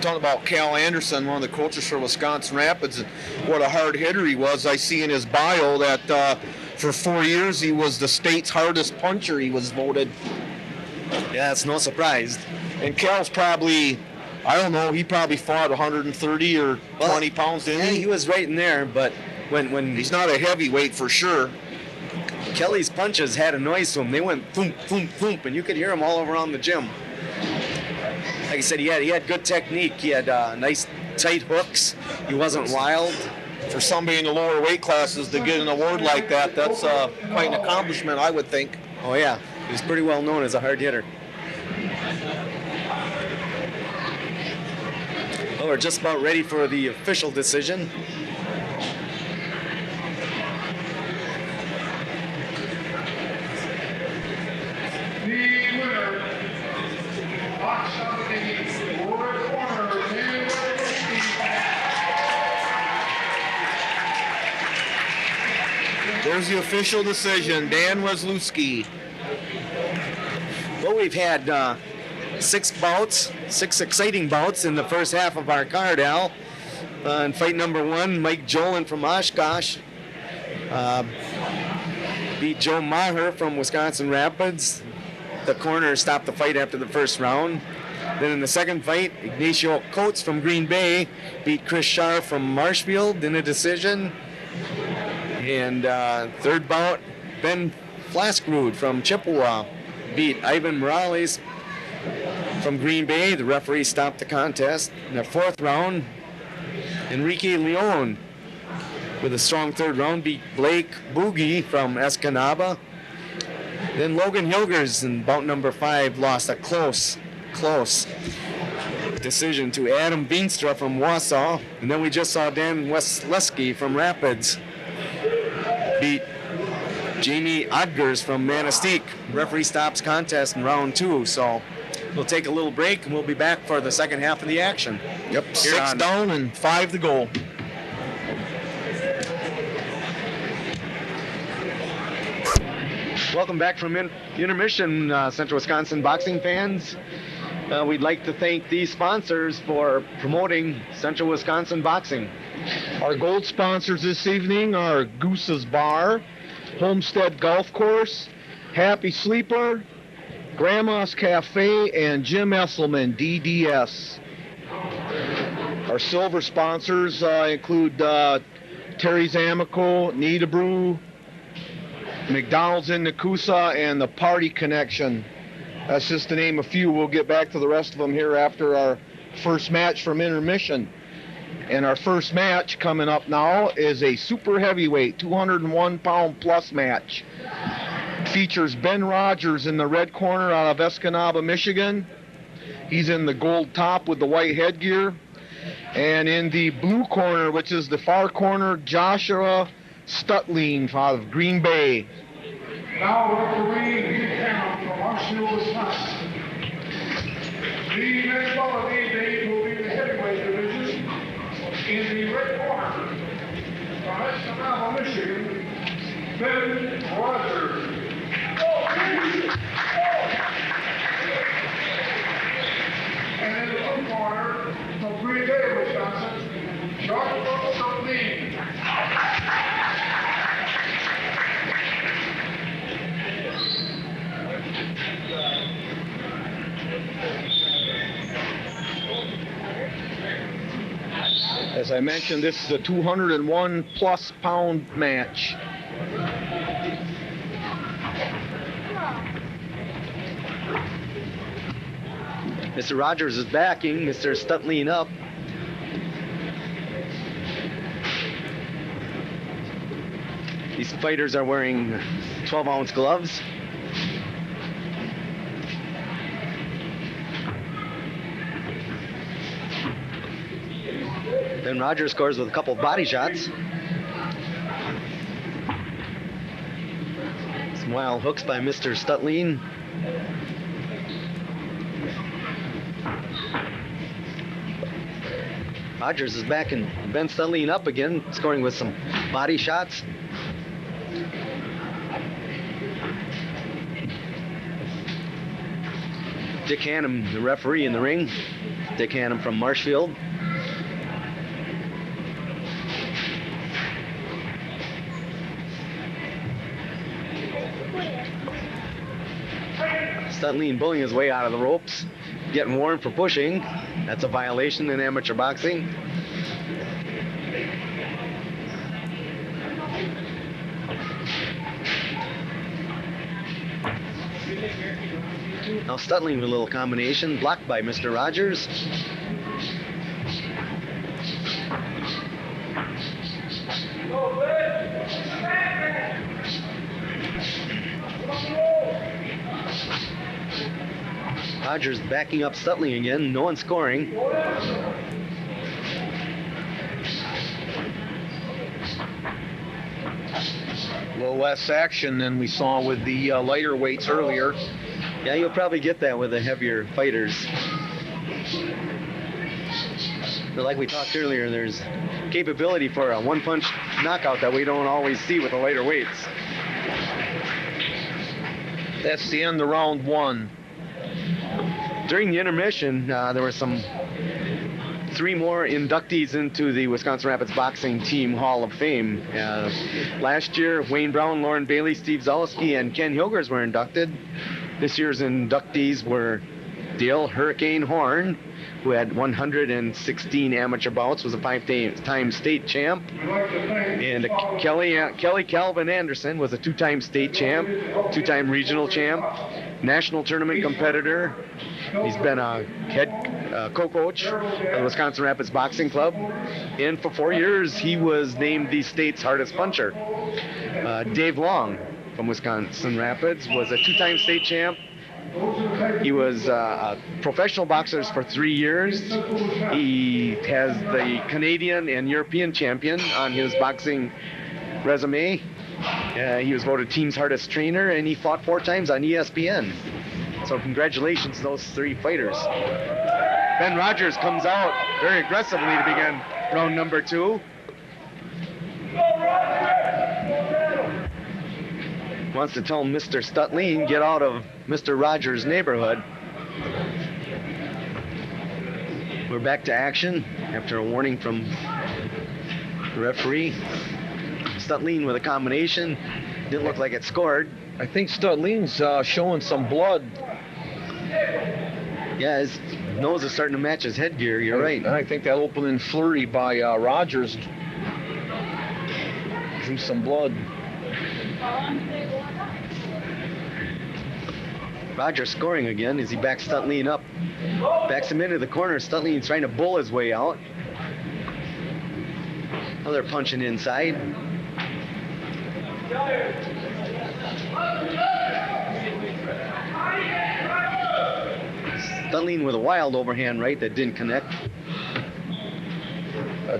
talking about Cal Anderson, one of the coaches for Wisconsin Rapids, and what a hard hitter he was. I see in his bio that for 4 years he was the state's hardest puncher, he was voted. Yeah, it's no surprise. And Cal's probably, I don't know, he probably fought 130 or 20 pounds, didn't Yeah, he? he was right in there, but when He's not a heavyweight for sure. Kelly's punches had a noise to him, they went thump, thump, thump, and you could hear them all around the gym. Like I said, he had good technique. He had nice tight hooks. He wasn't wild. For somebody in the lower weight classes to get an award like that, that's quite an accomplishment, I would think. Oh yeah, he was pretty well known as a hard hitter. Well, we're just about ready for the official decision. The winner, box out of the red corner, Dan Weslewski. There's the official decision, Dan Weslewski. Well, we've had 6 exciting bouts in the first half of our card, Al. In fight number 1, Mike Jolin from Oshkosh beat Joe Maher from Wisconsin Rapids. The corner stopped the fight after the first round. Then in the second fight, Ignacio Coates from Green Bay beat Chris Scharf from Marshfield in a decision. And third bout, Ben Flaskrud from Chippewa beat Ivan Morales from Green Bay. The referee stopped the contest. In the fourth round, Enrique Leon with a strong third round beat Blake Bougie from Escanaba. Then Logan Hilgers in bout number 5 lost a close decision to Adam Beanstra from Wausau. And then we just saw Dan Weslewski from Rapids beat Jamie Odgers from Manistee. Referee stops contest in round 2. So we'll take a little break and we'll be back for the second half of the action. Yep, 6 down and 5 to go. Welcome back from intermission, Central Wisconsin boxing fans. We'd like to thank these sponsors for promoting Central Wisconsin boxing. Our gold sponsors this evening are Goose's Bar, Homestead Golf Course, Happy Sleeper, Grandma's Cafe, and Jim Esselman, DDS. Our silver sponsors include Terry's Amico, Nita Brew, McDonald's in Nakusa, and the Party Connection. That's just to name a few. We'll get back to the rest of them here after our first match from intermission. And our first match coming up now is a super heavyweight, 201-pound plus match. Features Ben Rogers in the red corner out of Escanaba, Michigan. He's in the gold top with the white headgear. And in the blue corner, which is the far corner, Joshua Stutling out of Green Bay. Now referee Hugh Cameron from Marshfield, Wisconsin. The next bout of the day will be the heavyweight division in the red corner from Escanaba, Michigan, Ben Rogers. And in the blue corner from Green Bay, Wisconsin, Joshua Stutling. As I mentioned, this is a 201-plus pound match. Mr. Rogers is backing Mr. Stutling up. These fighters are wearing 12-ounce gloves. Ben Rogers scores with a couple of body shots. Some wild hooks by Mr. Stutling. Rogers is backing Ben Stutling up again, scoring with some body shots. Dick Hannum, the referee in the ring. Dick Hannum from Marshfield. Stutline bullying his way out of the ropes, getting warned for pushing. That's a violation in amateur boxing. Now Stutline with a little combination, blocked by Mr. Rogers. Rogers backing up Stutline again, no one scoring. A little less action than we saw with the lighter weights earlier. Yeah, you'll probably get that with the heavier fighters. But like we talked earlier, there's capability for a one-punch knockout that we don't always see with the lighter weights. That's the end of round 1. During the intermission, there were 3 more inductees into the Wisconsin Rapids Boxing Team Hall of Fame. Last year, Wayne Brown, Lauren Bailey, Steve Zowski, and Ken Hilgers were inducted. This year's inductees were Dale Hurricane Horn, who had 116 amateur bouts, was a 5-time state champ. And Kelly Calvin Anderson was a 2-time state champ, 2-time regional champ, national tournament competitor. He's been a head co-coach of the Wisconsin Rapids Boxing Club. And for 4 years, he was named the state's hardest puncher. Dave Long from Wisconsin Rapids was a 2-time state champ. He was a professional boxer for 3 years. He has the Canadian and European champion on his boxing resume. He was voted team's hardest trainer, and he fought 4 times on ESPN. So congratulations to those 3 fighters. Ben Rogers comes out very aggressively to begin round number 2. Wants to tell Mr. Stutline, get out of Mr. Rogers' neighborhood. We're back to action after a warning from the referee. Stutline with a combination. Didn't look like it scored. I think Stutline's showing some blood. Yeah, his nose is starting to match his headgear. You're right. I think that opening flurry by Rogers drew some blood. Rogers scoring again as he backs Stutline up. Backs him into the corner. Stutline's trying to bull his way out. Now they're punching inside. Stutline with a wild overhand right that didn't connect.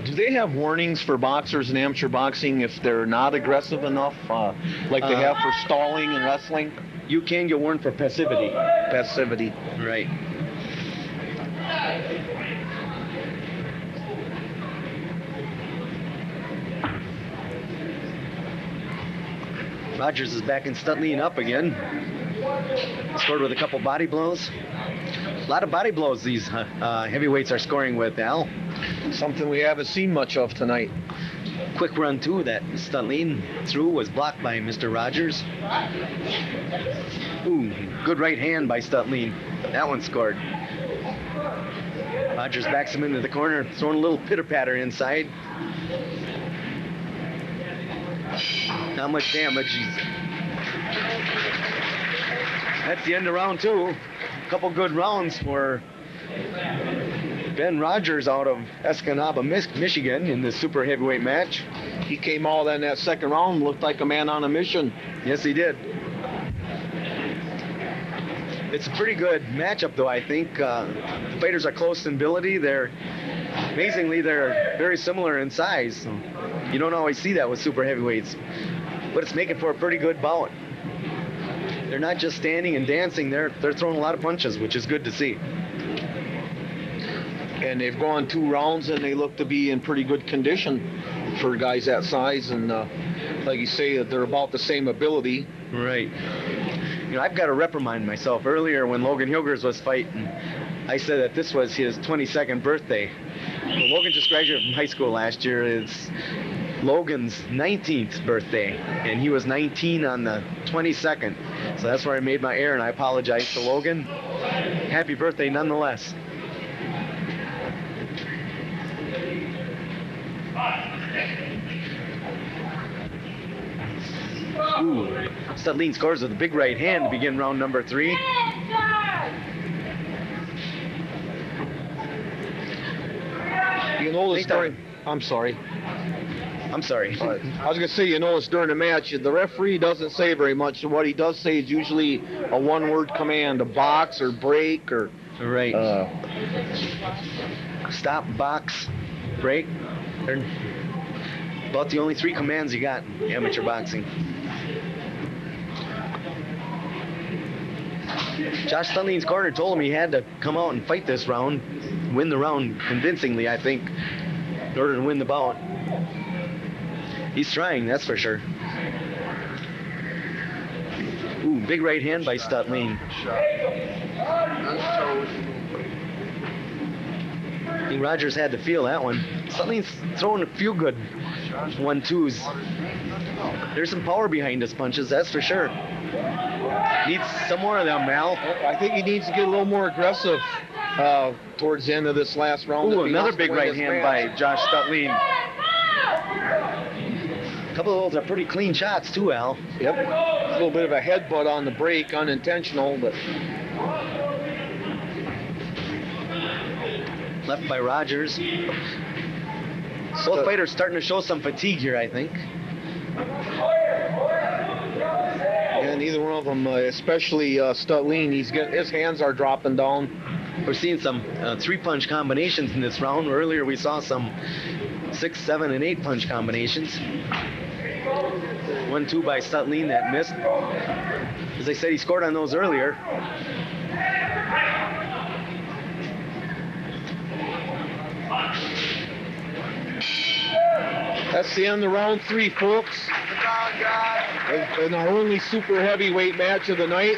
Do they have warnings for boxers in amateur boxing if they're not aggressive enough, like they have for stalling and wrestling? You can get warned for passivity. Passivity. Right. Rogers is backing Stutline up again. Scored with a couple body blows. A lot of body blows these heavyweights are scoring with, Al. Something we haven't seen much of tonight. Quick run too that Stutline threw was blocked by Mr. Rogers. Ooh, good right hand by Stutline. That one scored. Rogers backs him into the corner, throwing a little pitter-patter inside. Not much damage. That's the end of round 2. A couple good rounds for Ben Rogers out of Escanaba, Michigan in the super heavyweight match. He came all in that second round, looked like a man on a mission. Yes, he did. It's a pretty good matchup, though, I think. The fighters are close in ability. Amazingly, they're very similar in size. So you don't always see that with super heavyweights. But it's making for a pretty good bout. They're not just standing and dancing. They're throwing a lot of punches, which is good to see. And they've gone 2 rounds, and they look to be in pretty good condition for guys that size. And like you say, they're about the same ability. Right. You know, I've got to reprimand myself. Earlier when Logan Hilgers was fighting, I said that this was his 22nd birthday. Well, Logan just graduated from high school last year. It's Logan's 19th birthday, and he was 19 on the 22nd. So that's where I made my error, and I apologize to Logan. Happy birthday nonetheless. Ooh, Studleen scores with a big right hand to begin round number 3. You notice during, I'm sorry. I was going to say, you notice during the match, the referee doesn't say very much. What he does say is usually a one-word command, a box or break or... Right. Stop, box, break. They're about the only 3 commands you got in amateur boxing. Josh Studleen's corner told him he had to come out and fight this round, win the round convincingly, I think, in order to win the bout. He's trying, that's for sure. Ooh, big right hand by Studleen. I think Rogers had to feel that one. Studleen's throwing a few good 1-2s. There's some power behind his punches, that's for sure. Needs some more of them, Mal. I think he needs to get a little more aggressive towards the end of this last round. Ooh, another big right hand by Josh Studleen. A couple of those are pretty clean shots too, Al. Yep. A little bit of a headbutt on the break, unintentional, but... Left by Rogers. Both fighters starting to show some fatigue here, I think. Yeah, neither one of them, especially Studleen, his hands are dropping down. We're seeing some 3-punch combinations in this round. Earlier we saw some 6, 7, and 8-punch combinations. 1-2 by Studleen that missed. As I said, he scored on those earlier. That's the end of round 3, folks. And our only super heavyweight match of the night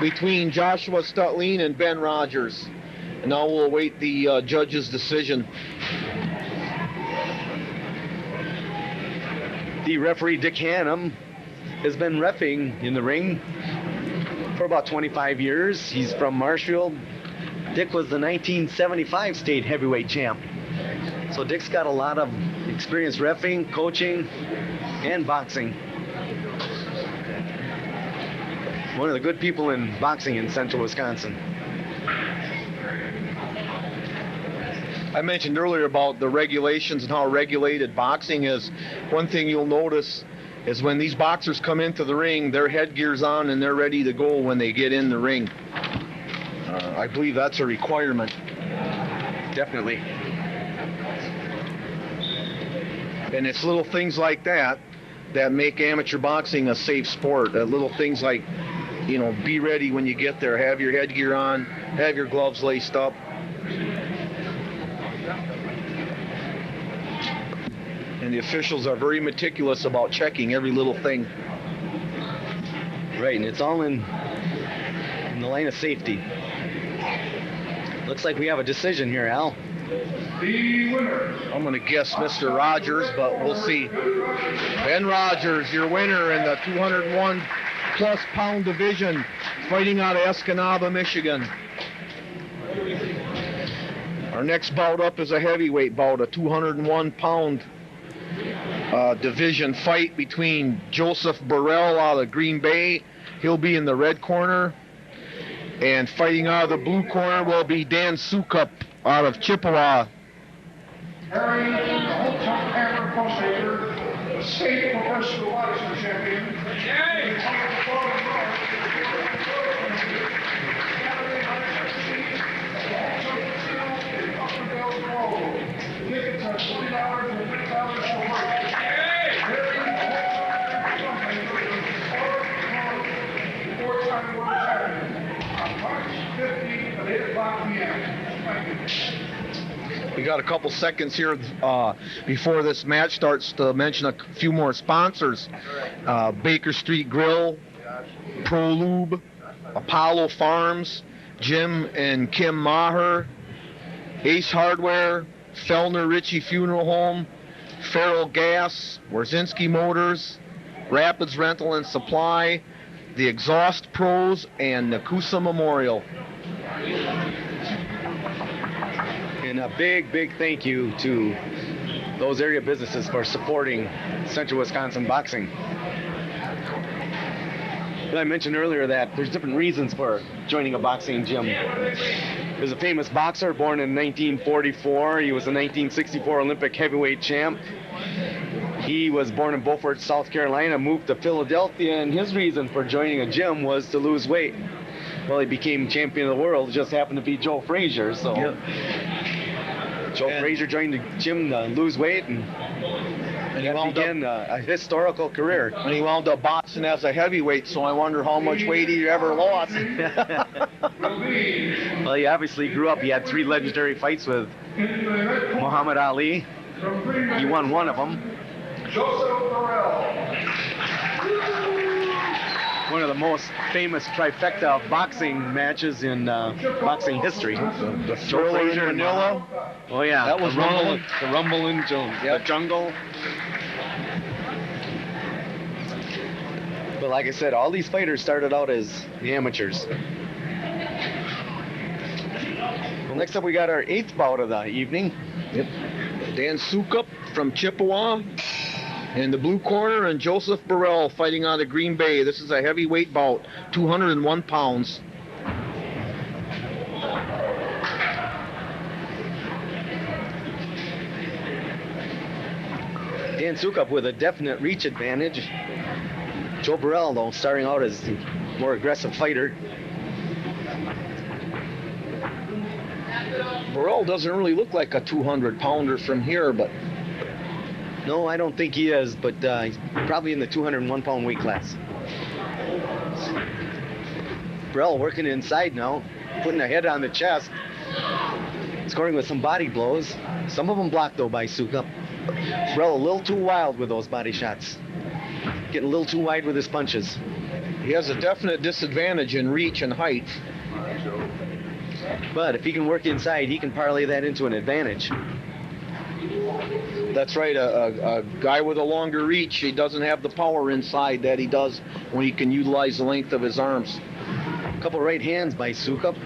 between Joshua Studleen and Ben Rogers. And now we'll await the judge's decision. The referee, Dick Hannum, has been reffing in the ring for about 25 years. He's from Marshfield. Dick was the 1975 state heavyweight champ. So Dick's got a lot of experience reffing, coaching, and boxing. One of the good people in boxing in central Wisconsin. I mentioned earlier about the regulations and how regulated boxing is. One thing you'll notice is when these boxers come into the ring, their headgear's on and they're ready to go when they get in the ring. I believe that's a requirement. Definitely. And it's little things like that that make amateur boxing a safe sport. Little things like, you know, be ready when you get there. Have your headgear on. Have your gloves laced up. And the officials are very meticulous about checking every little thing. Right, and it's all in the line of safety. Looks like we have a decision here, Al. The winner. I'm going to guess Mr. Rogers, but we'll see. Ben Rogers, your winner in the 201-plus pound division, fighting out of Escanaba, Michigan. Our next bout up is a heavyweight bout, a 201-pound division fight between Joseph Burrell out of Green Bay. He'll be in the red corner. And fighting out of the blue corner will be Dan Sukup out of Chippewa. Carrying the Hometown Hammer Postmaker, the state professional boxing champion. Tickets are $20 and $50 for work. Four-time world champion. March 15th at 8 o'clock p.m. Thank you. We got a couple seconds here before this match starts to mention a few more sponsors. Baker Street Grill, ProLube, Apollo Farms, Jim and Kim Maher, Ace Hardware, Fellner Ritchie Funeral Home, Farrell Gas, Warzinski Motors, Rapids Rental and Supply, the Exhaust Pros, and Nakusa Memorial. And a big, big thank you to those area businesses for supporting Central Wisconsin boxing. I mentioned earlier that there's different reasons for joining a boxing gym. There's a famous boxer born in 1944. He was a 1964 Olympic heavyweight champ. He was born in Beaufort, South Carolina, moved to Philadelphia, and his reason for joining a gym was to lose weight. Well, he became champion of the world. It just happened to be Joe Frazier, so Joe Frazier joined the gym to lose weight, and he began a historical career. And he wound up boxing as a heavyweight, so I wonder how much weight he ever lost. Well, he obviously grew up. He had 3 legendary fights with Muhammad Ali. He won one of them. One of the most famous trifecta of boxing matches in boxing history. The Thriller in Manila. Oh yeah, that was the Rumble in the Jungle. But like I said, all these fighters started out as the amateurs. Well, next up we got our 8th bout of the evening. Yep. Dan Sukup from Chippewa in the blue corner, and Joseph Burrell fighting out of Green Bay. This is a heavyweight bout, 201 pounds. Dan Sukup with a definite reach advantage. Joe Burrell, though, starting out as the more aggressive fighter. Burrell doesn't really look like a 200-pounder from here, but... No, I don't think he is, but he's probably in the 201-pound weight class. Burrell working inside now, putting a head on the chest, scoring with some body blows. Some of them blocked, though, by Sukup. Burrell a little too wild with those body shots. Getting a little too wide with his punches. He has a definite disadvantage in reach and height. But if he can work inside, he can parlay that into an advantage. That's right, a guy with a longer reach, he doesn't have the power inside that he does when he can utilize the length of his arms. A couple right hands by Sukup.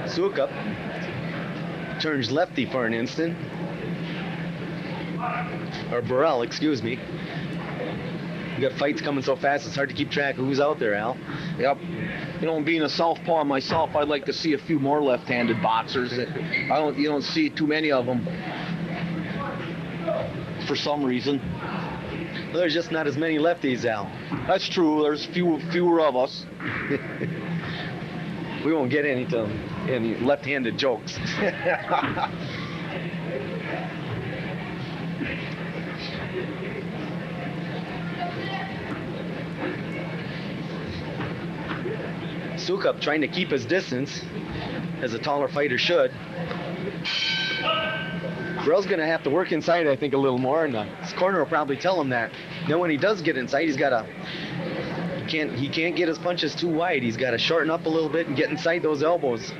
Sukup turns lefty for an instant. Or Burrell, excuse me. We got fights coming so fast, it's hard to keep track of who's out there, Al. Yep. You know, being a southpaw myself, I'd like to see a few more left-handed boxers. You don't see too many of them for some reason. Well, there's just not as many lefties, Al. That's true. There's fewer of us. We won't get into any left-handed jokes. Sukup trying to keep his distance, as a taller fighter should. Burrell's going to have to work inside, I think, a little more, and his corner will probably tell him that. Then when he does get inside, he's got to... He can't get his punches too wide. He's got to shorten up a little bit and get inside those elbows.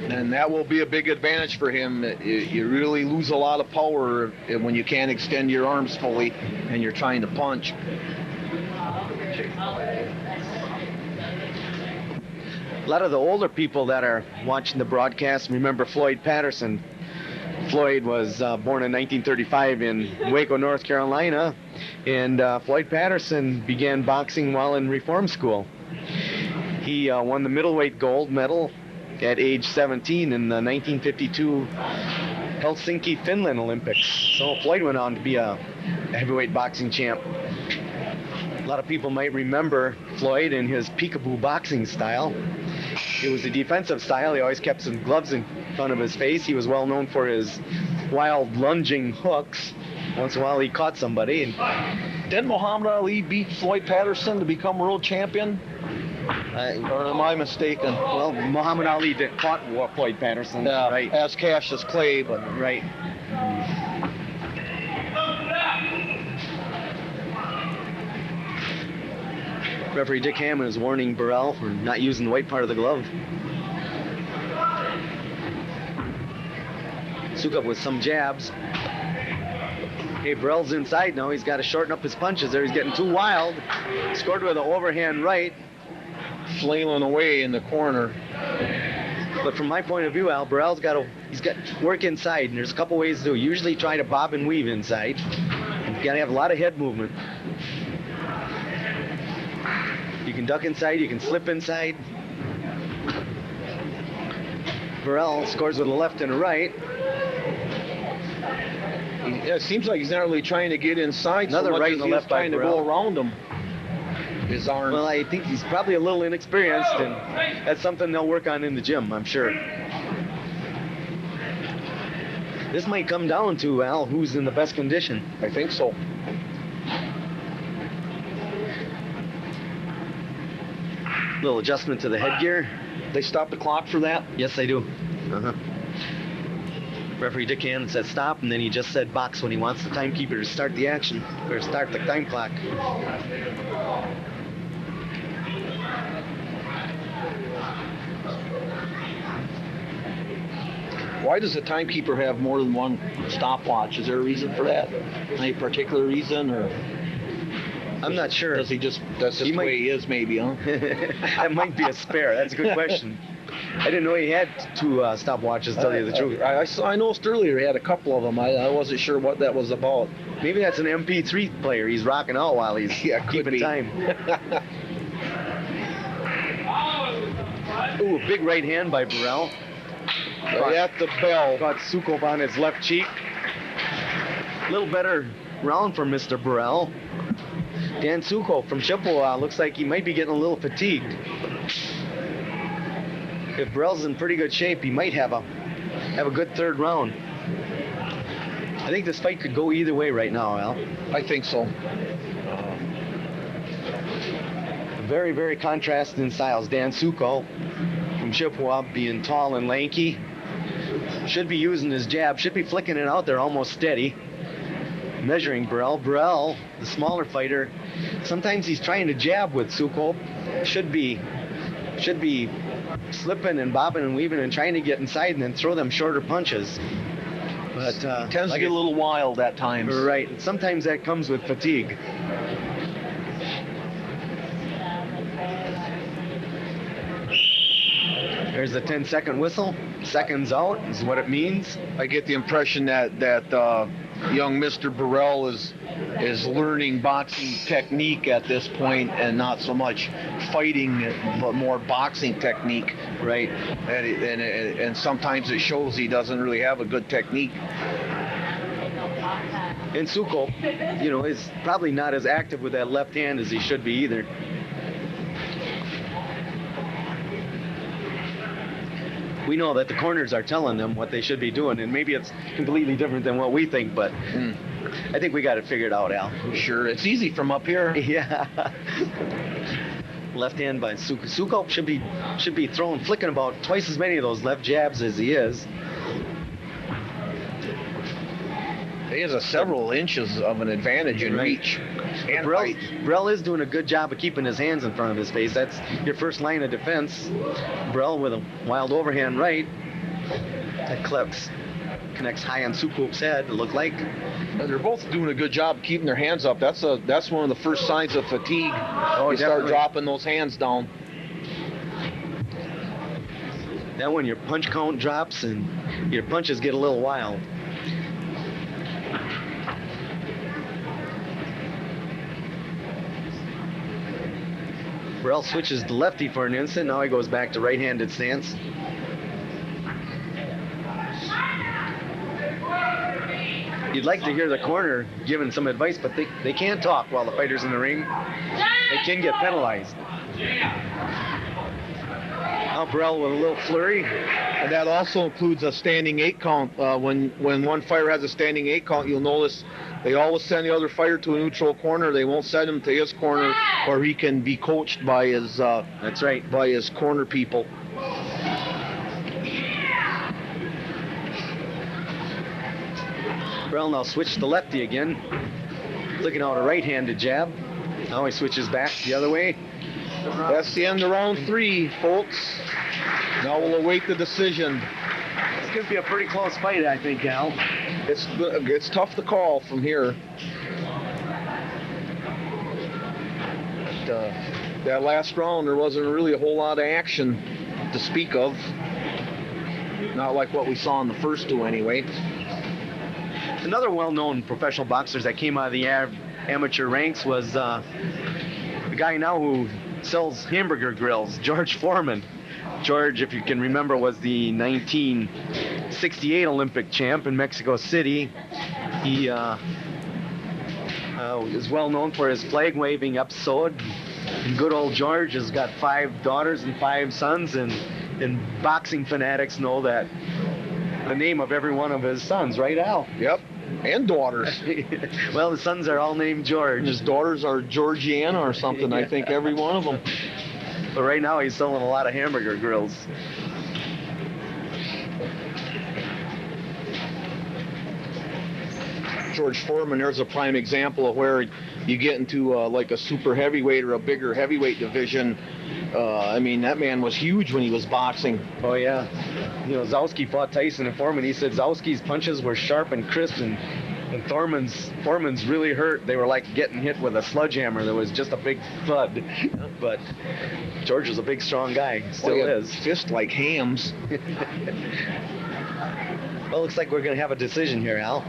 And that will be a big advantage for him. You really lose a lot of power when you can't extend your arms fully and you're trying to punch. A lot of the older people that are watching the broadcast remember Floyd Patterson. Floyd was born in 1935 in Waco, North Carolina, and Floyd Patterson began boxing while in reform school. He won the middleweight gold medal at age 17 in the 1952 Helsinki, Finland Olympics. So Floyd went on to be a heavyweight boxing champ. A lot of people might remember Floyd and his peekaboo boxing style. It was a defensive style. He always kept some gloves in front of his face. He was well known for his wild lunging hooks. Once in a while he caught somebody and Didn't Muhammad Ali beat Floyd Patterson to become world champion? Or am I mistaken? Well, Muhammad Ali fought Floyd Patterson. Yeah, Right. as Cassius Clay, but Right. Referee Dick Hammond is warning Burrell for not using the white part of the glove. Sukup with some jabs. Okay, Burrell's inside now. He's got to shorten up his punches there. He's getting too wild. Scored with an overhand right. flailing away in the corner. But from my point of view, Al, Burrell's got to work inside, and there's a couple ways to do it. Usually try to bob and weave inside. You got to have a lot of head movement. You can duck inside, you can slip inside. Burrell scores with a left and a right. It seems like he's not really trying to get inside. Another so much right as and a he is left by trying to Burrell. go around him. His arm. Well, I think he's probably a little inexperienced, and that's something they'll work on in the gym, I'm sure. This might come down to, Al, who's in the best condition. I think so. Little adjustment to the headgear. They stop the clock for that? Yes, they do. Referee Dick Hannon said stop, and then he just said box when he wants the timekeeper to start the action, or start the time clock. Why does the timekeeper have more than one stopwatch? Is there a reason for that? Any particular reason, or I'm not sure. does he just, that's just He the might- way he is, maybe, huh? That might be a spare. That's a good question. I didn't know he had two stopwatches, to tell you the truth. I noticed earlier he had a couple of them. I wasn't sure what that was about. Maybe that's an MP3 player he's rocking out while he's Yeah, could keeping be. time. Ooh, a big right hand by Burrell. Right at the bell. Caught Sukov on his left cheek. A little better round for Mr. Burrell. Dan Sukov from Chippewa looks like he might be getting a little fatigued. If Burrell's in pretty good shape, he might have a good third round. I think this fight could go either way right now, Al. I think so. Very, very contrasting styles. Dan Sukov from Chippewa being tall and lanky. Should be using his jab, should be flicking it out there almost steady. Measuring Burrell. Burrell, the smaller fighter, sometimes he's trying to jab with Sukov. Should be slipping and bobbing and weaving and trying to get inside and then throw them shorter punches. But Tends to get a little wild at times. right. Sometimes that comes with fatigue. There's the 10-second whistle. Seconds out is what it means. I get the impression that young Mr. Burrell is learning boxing technique at this point, and not so much fighting, but more boxing technique. Right. And sometimes it shows he doesn't really have a good technique. And Sukov, is probably not as active with that left hand as he should be either. We know that the corners are telling them what they should be doing, and maybe it's completely different than what we think, but I think we got it figured out, Al. Sure, it's easy from up here. Yeah. Left hand by Sukov. Sukov should be flicking about twice as many of those left jabs as he is. He has several inches of an advantage in Right. reach and Burrell, height. Burrell is doing a good job of keeping his hands in front of his face. That's your first line of defense. Burrell with a wild overhand right. That connects high on Sukov's head, it looked like. They're both doing a good job keeping their hands up. That's one of the first signs of fatigue. Oh, you start definitely. dropping those hands down. Then when your punch count drops and your punches get a little wild. Burrell switches to lefty for an instant. Now he goes back to right-handed stance. You'd like to hear the corner giving some advice, but they can't talk while the fighter's in the ring. They can get penalized. Now Burrell with a little flurry. And that also includes a standing 8 count. When one fighter has a standing 8 count, you'll notice they always send the other fighter to a neutral corner. They won't send him to his corner where he can be coached by his That's right. by his corner people. Burrell now switched to lefty again. Looking out a right-handed jab. Now he switches back the other way. That's the end of round 3, folks. Now we'll await the decision. It's going to be a pretty close fight, I think, Al. It's tough to call from here. But, that last round, there wasn't really a whole lot of action to speak of. Not like what we saw in the first 2, anyway. Another well-known professional boxer that came out of the amateur ranks was the guy now who sells hamburger grills, George Foreman. George, if you can remember, was the 1968 Olympic champ in Mexico City. He is well known for his flag waving episode. And good old George has got 5 daughters and 5 sons, and boxing fanatics know that the name of every one of his sons, right, Al? Yep, and daughters. Well, the sons are all named George. His daughters are Georgiana or something, I think, every one of them. But right now he's selling a lot of hamburger grills. George Foreman, there's a prime example of where you get into like a super heavyweight or a bigger heavyweight division. I mean, that man was huge when he was boxing. Oh, yeah. You know, Zowski fought Tyson and Foreman. He said Zowski's punches were sharp and crisp, and Foreman's really hurt. They were like getting hit with a sledgehammer. There was just a big thud. But George was a big, strong guy. Still is. Fist like hams. Well, looks like we're going to have a decision here, Al.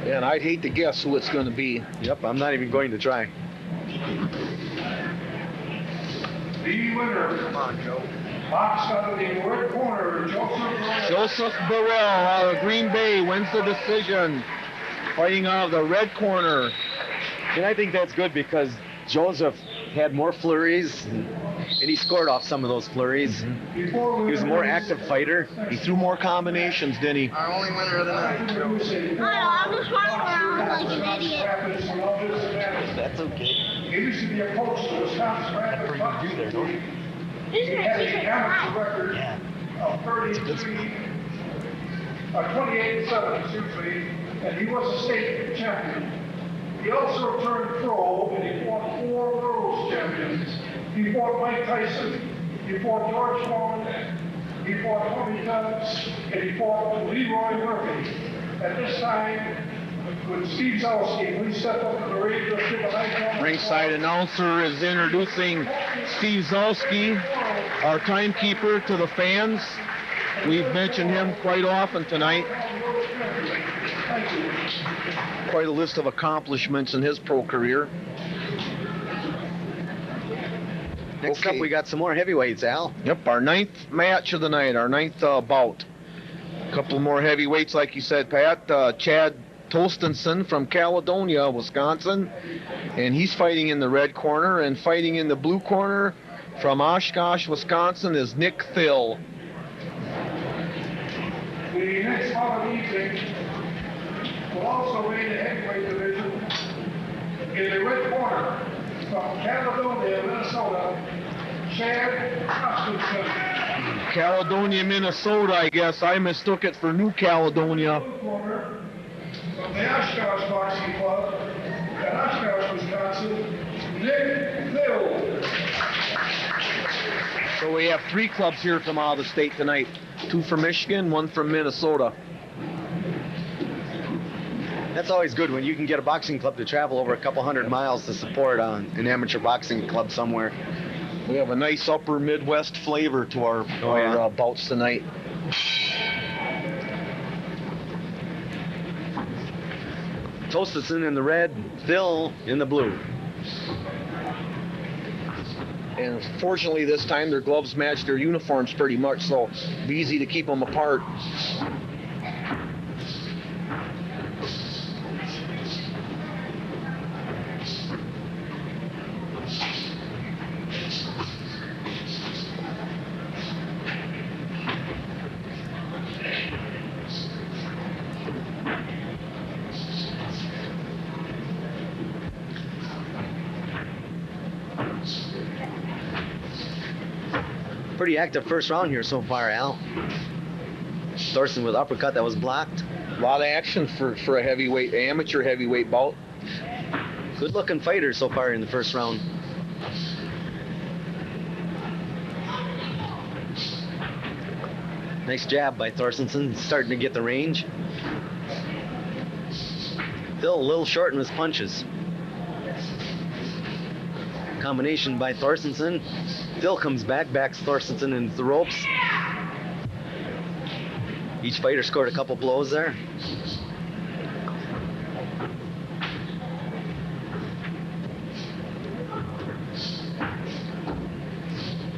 And I'd hate to guess who it's going to be. Yep, I'm not even going to try. The winner. Come on, Joe. Box out of the red corner, Joseph Burrell out of Green Bay wins the decision. Fighting out of the red corner. And I think that's good because Joseph had more flurries, and he scored off some of those flurries. He was a more active fighter. He threw more combinations, didn't he? Our only winner of the night, Joe. I'm just running around like an idiot. That's okay. He used to be a coach to Wisconsin Rapids. You there, don't you? This He is had my a secret amateur spot. record of 28-7, excuse me, and he was a state champion. He also turned pro, and he fought 4 world champions. He fought Mike Tyson, he fought George Foreman, he fought Tony Tubbs, and he fought Leroy Murphy. At this time, with Steve Zowski, we stepped up to the ring to give a nice Ringside announcer is introducing Steve Zowski, our timekeeper, to the fans. We've mentioned him quite often tonight. Quite a list of accomplishments in his pro career. Next up, we got some more heavyweights, Al. Yep, our 9th match of the night, our 9th bout. A couple more heavyweights, like you said, Pat. Chad Tostenson from Caledonia, Wisconsin, and he's fighting in the red corner, and fighting in the blue corner from Oshkosh, Wisconsin is Nick Thill. The next bout of the evening will also be the heavyweight division. In the red corner, from Caledonia, Minnesota, Chad Tostenson. Caledonia, Minnesota, I guess. I mistook it for New Caledonia. Blue corner, from the Oshkosh Boxing Club at Oshkosh, Wisconsin, Nick Thill. So we have 3 clubs here from out of the state tonight. 2 from Michigan, 1 from Minnesota. That's always good when you can get a boxing club to travel over a couple hundred miles to support an amateur boxing club somewhere. We have a nice upper Midwest flavor to our bouts tonight. Tostenson in the red, Thill in the blue. And fortunately this time their gloves match their uniforms pretty much, so it's easy to keep them apart. Pretty active first round here so far, Al. Thorson with uppercut that was blocked. A lot of action for a heavyweight, amateur heavyweight bout. Good looking fighters so far in the first round. Nice jab by Thorstensen, starting to get the range. Still a little short in his punches. Combination by Thorstensen. Phil comes back, backs Thorstensen into the ropes. Each fighter scored a couple blows there.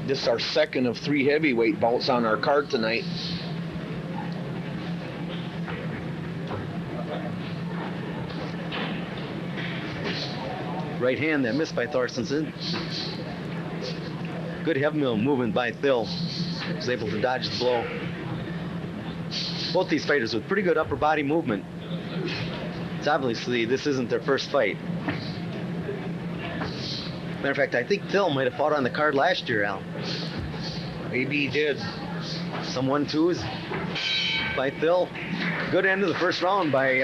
This is our second of 3 heavyweight bouts on our card tonight. Right hand that missed by Thorstensen. Good heavy mill movement by Phil. Was able to dodge the blow. Both these fighters with pretty good upper body movement. It's obviously this isn't their first fight. Matter of fact, I think Phil might have fought on the card last year, Al. Maybe he did. Some 1-2s by Phil. Good end of the first round by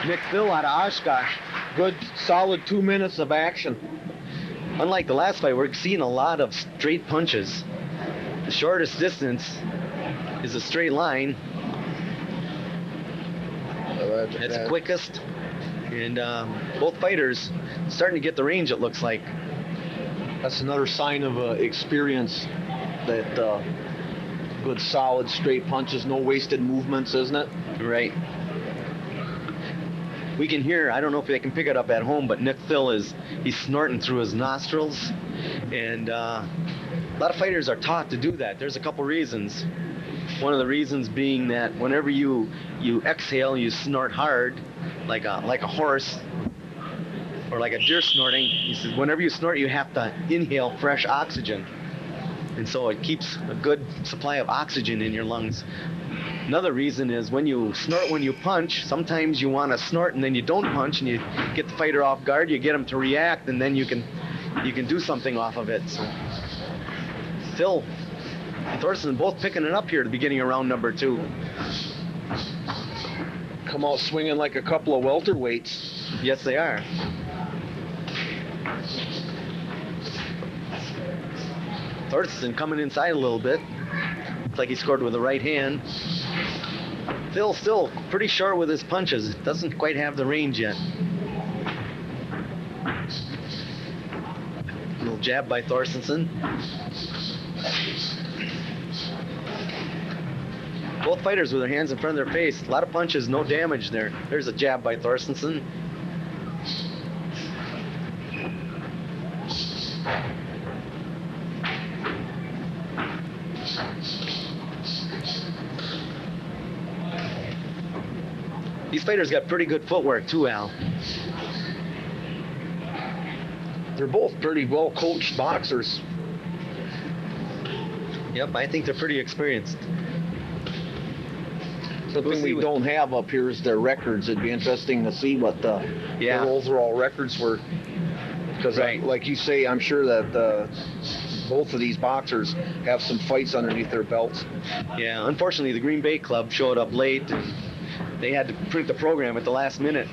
Nick Phil out of Oshkosh. Good, solid 2 minutes of action. Unlike the last fight, we're seeing a lot of straight punches. The shortest distance is a straight line. That's quickest. And both fighters starting to get the range, it looks like. That's another sign of experience, that good solid straight punches, no wasted movements, isn't it? Right. We can hear, I don't know if they can pick it up at home, but Nick Phil he's snorting through his nostrils. And a lot of fighters are taught to do that. There's a couple reasons. One of the reasons being that whenever you exhale, you snort hard, like a horse, or like a deer snorting. He says whenever you snort, you have to inhale fresh oxygen, and so it keeps a good supply of oxygen in your lungs. Another reason is when you snort when you punch, sometimes you want to snort and then you don't punch, and you get the fighter off guard. You get him to react, and then you can do something off of it. So Phil and Thorsten both picking it up here at the beginning of round number 2. Come out swinging like a couple of welterweights. Yes, they are. Thorsten coming inside a little bit. Looks like he scored with the right hand. Phil still pretty short with his punches. Doesn't quite have the range yet. Little jab by Thorstensen. Both fighters with their hands in front of their face. A lot of punches, no damage there. There's a jab by Thorstensen. These fighters got pretty good footwork too, Al. They're both pretty well coached boxers. Yep, I think they're pretty experienced. Something we don't have up here is their records. It'd be interesting to see what their overall records were. Because, like you say, I'm sure that both of these boxers have some fights underneath their belts. Yeah, unfortunately, the Green Bay Club showed up late, and they had to print the program at the last minute.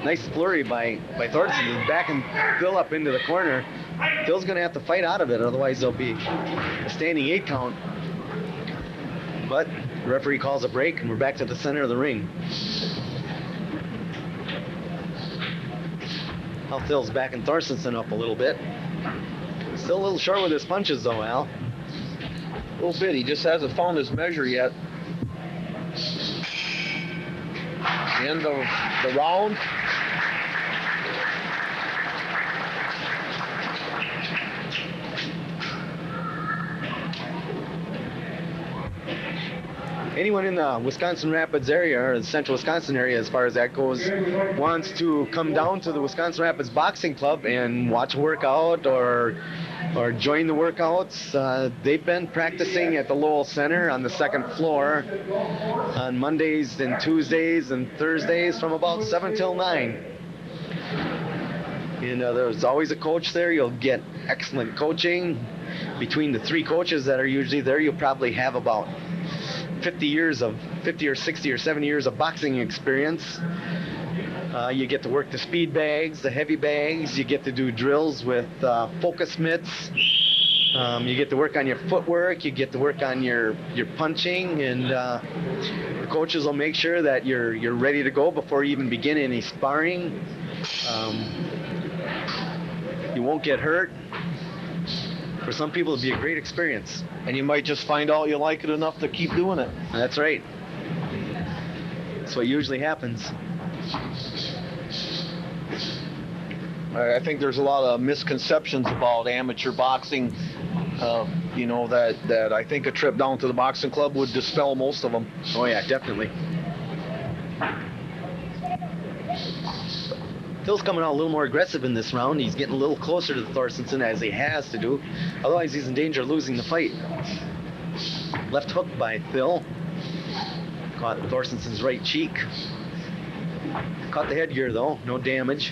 Nice flurry by Thorsten, backing Phil up into the corner. Phil's going to have to fight out of it, otherwise there'll be a standing 8 count. But the referee calls a break, and we're back to the center of the ring. Now Phil's backing Thorstensen up a little bit. Still a little short with his punches, though, Al. A little bit. He just hasn't found his measure yet. End of the round. Anyone in the Wisconsin Rapids area, or the central Wisconsin area as far as that goes, wants to come down to the Wisconsin Rapids Boxing Club and watch a workout or join the workouts, they've been practicing at the Lowell Center on the 2nd floor on Mondays and Tuesdays and Thursdays from about 7 till 9. And there's always a coach there. You'll get excellent coaching. Between the 3 coaches that are usually there, you'll probably have about 50 or 60 or 70 years of boxing experience. You get to work the speed bags, the heavy bags. You get to do drills with focus mitts. You get to work on your footwork. You get to work on your punching, and the coaches will make sure that you're ready to go before you even begin any sparring. You won't get hurt. For some people, it'll be a great experience. And you might just find out you like it enough to keep doing it. That's right. That's what usually happens. I think there's a lot of misconceptions about amateur boxing, that I think a trip down to the boxing club would dispel most of them. Oh yeah, definitely. Phil's coming out a little more aggressive in this round. He's getting a little closer to Thorstensen, as he has to do. Otherwise, he's in danger of losing the fight. Left hook by Phil. Caught Thorstensen's right cheek. Caught the headgear, though. No damage.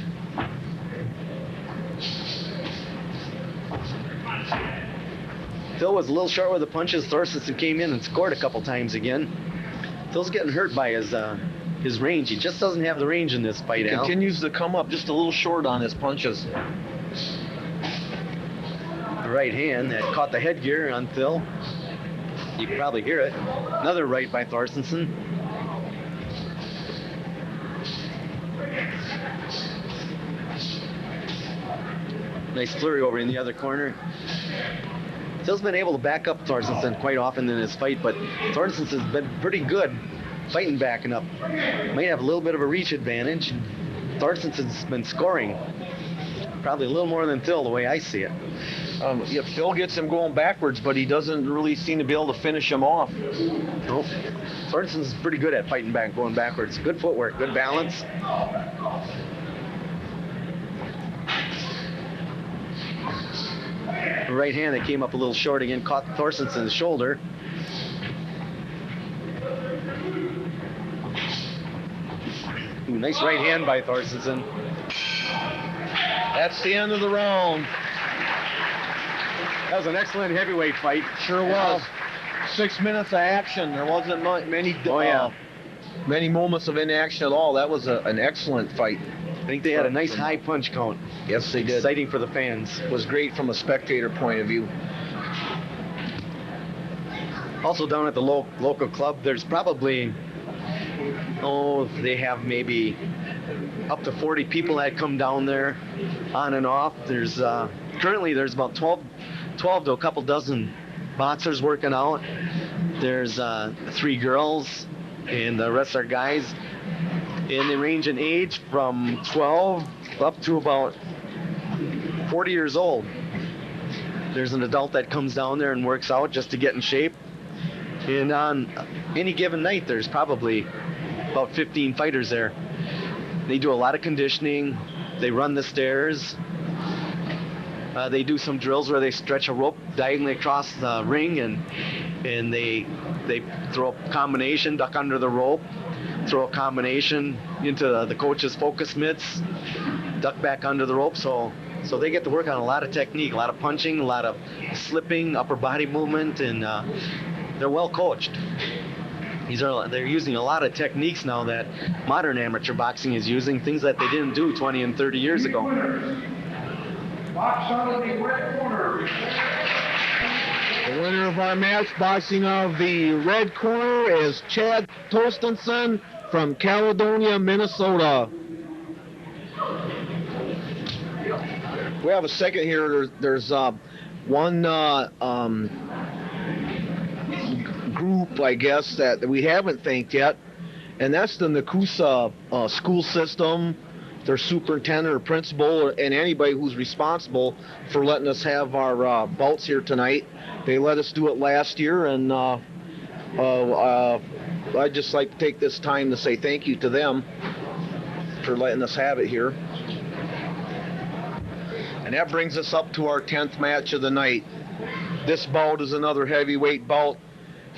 Phil was a little short with the punches. Thorstensen came in and scored a couple times again. Phil's getting hurt by his range. He just doesn't have the range in this fight, Al. Continues to come up just a little short on his punches. The right hand that caught the headgear on Phil. You can probably hear it. Another right by Thorstensen. Nice flurry over in the other corner. Phil's been able to back up Thorstensen quite often in his fight, but Thorstensen's been pretty good fighting backing up. Might have a little bit of a reach advantage. Thorstensen's been scoring probably a little more than Phil, the way I see it. Phil gets him going backwards, but he doesn't really seem to be able to finish him off. Nope. Thorstensen's pretty good at fighting back, going backwards. Good footwork, good balance. The right hand that came up a little short again caught Thorstensen's shoulder. Ooh, nice right hand by Thorstensen. That's the end of the round. That was an excellent heavyweight fight. Sure was. 6 minutes of action. There wasn't many moments of inaction at all. That was an excellent fight. I think they had a nice high punch count. Yes, they did. Exciting for the fans. It was great from a spectator point of view. Also down at the local club, there's probably, they have maybe up to 40 people that come down there on and off. There's currently there's about 12 to a couple dozen boxers working out. There's 3 girls, and the rest are guys. And they range in age from 12 up to about 40 years old. There's an adult that comes down there and works out just to get in shape. And on any given night, there's probably about 15 fighters there. They do a lot of conditioning. They run the stairs. They do some drills where they stretch a rope diagonally across the ring, and they throw a combination, duck under the rope, throw a combination into the coach's focus mitts, duck back under the rope. So they get to work on a lot of technique, a lot of punching, a lot of slipping, upper body movement, and they're well coached. They're using a lot of techniques now that modern amateur boxing is using, things that they didn't do 20 and 30 years ago. Box out of the red corner. The winner of our match, boxing of the red corner, is Chad Tostensen from Caledonia, Minnesota. We have a second here. There's one group, I guess, that we haven't thanked yet, and that's the Nakusa school system, their superintendent or principal, and anybody who's responsible for letting us have our bouts here tonight. They let us do it last year, and I'd just like to take this time to say thank you to them for letting us have it here. And that brings us up to our 10th match of the night. This bout is another heavyweight bout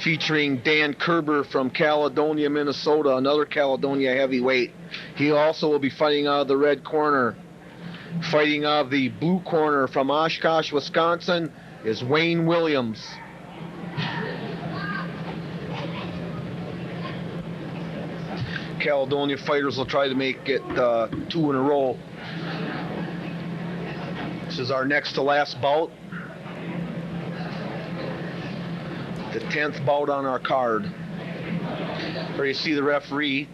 featuring Dan Kerber from Caledonia, Minnesota, another Caledonia heavyweight. He also will be fighting out of the red corner. Fighting out of the blue corner from Oshkosh, Wisconsin is Wayne Williams. Caledonia fighters will try to make it 2 in a row. This is our next to last bout. The 10th bout on our card. Where you see the referee.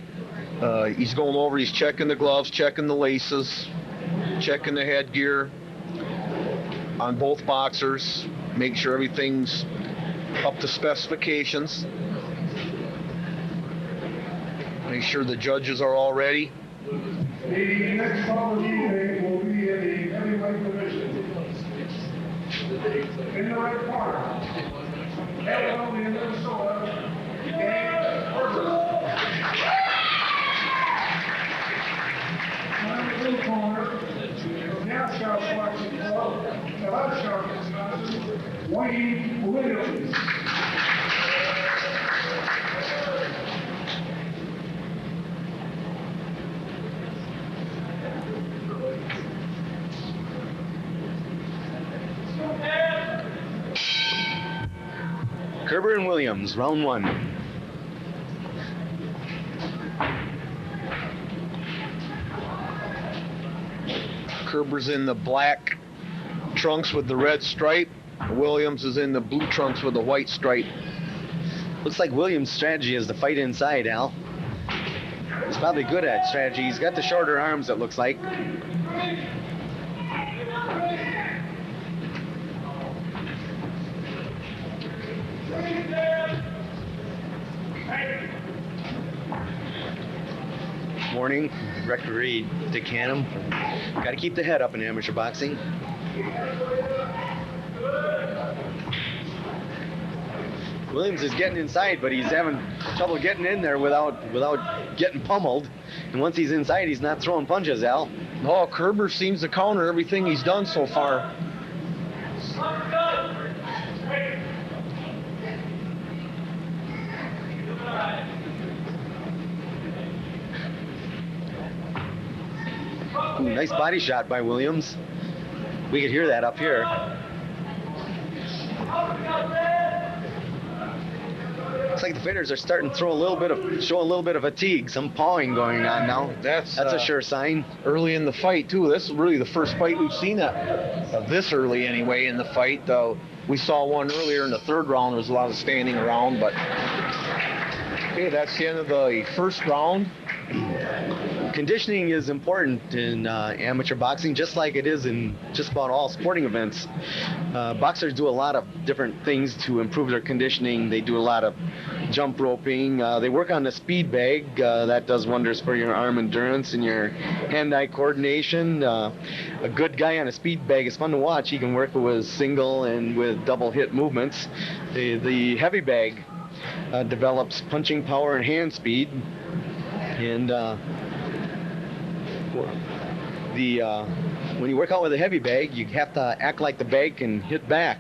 He's going over, he's checking the gloves, checking the laces, checking the headgear on both boxers, make sure everything's up to specifications. Make sure the judges are all ready. The next bout of the evening will be in the heavyweight division. In the red corner, Caledonia, Minnesota, Kerberon. In the blue corner, from the Oshkosh Boxing Club, Oshkosh, Wisconsin, Wayne Williams. Kerberon Williams, round 1. Kerber's in the black trunks with the red stripe. Williams is in the blue trunks with the white stripe. Looks like Williams' strategy is to fight inside, Al. He's probably good at strategy. He's got the shorter arms, it looks like. Warning, referee Dick Hannum. Got to keep the head up in amateur boxing. Williams is getting inside, but he's having trouble getting in there without getting pummeled. And once he's inside, he's not throwing punches, Al. Oh, Kerber seems to counter everything he's done so far. Ooh, nice body shot by Williams. We could hear that up here. Looks like the fighters are starting to show a little bit of fatigue, some pawing going on now. That's a sure sign. Early in the fight too. This is really the first fight we've seen this early anyway in the fight. We saw one earlier in the 3rd round. There was a lot of standing around, but okay, that's the end of the first round. Conditioning is important in amateur boxing, just like it is in just about all sporting events. Boxers do a lot of different things to improve their conditioning. They do a lot of jump roping. They work on the speed bag. That does wonders for your arm endurance and your hand-eye coordination. A good guy on a speed bag is fun to watch. He can work with single and with double hit movements. The heavy bag develops punching power and hand speed. And when you work out with a heavy bag, you have to act like the bag can hit back.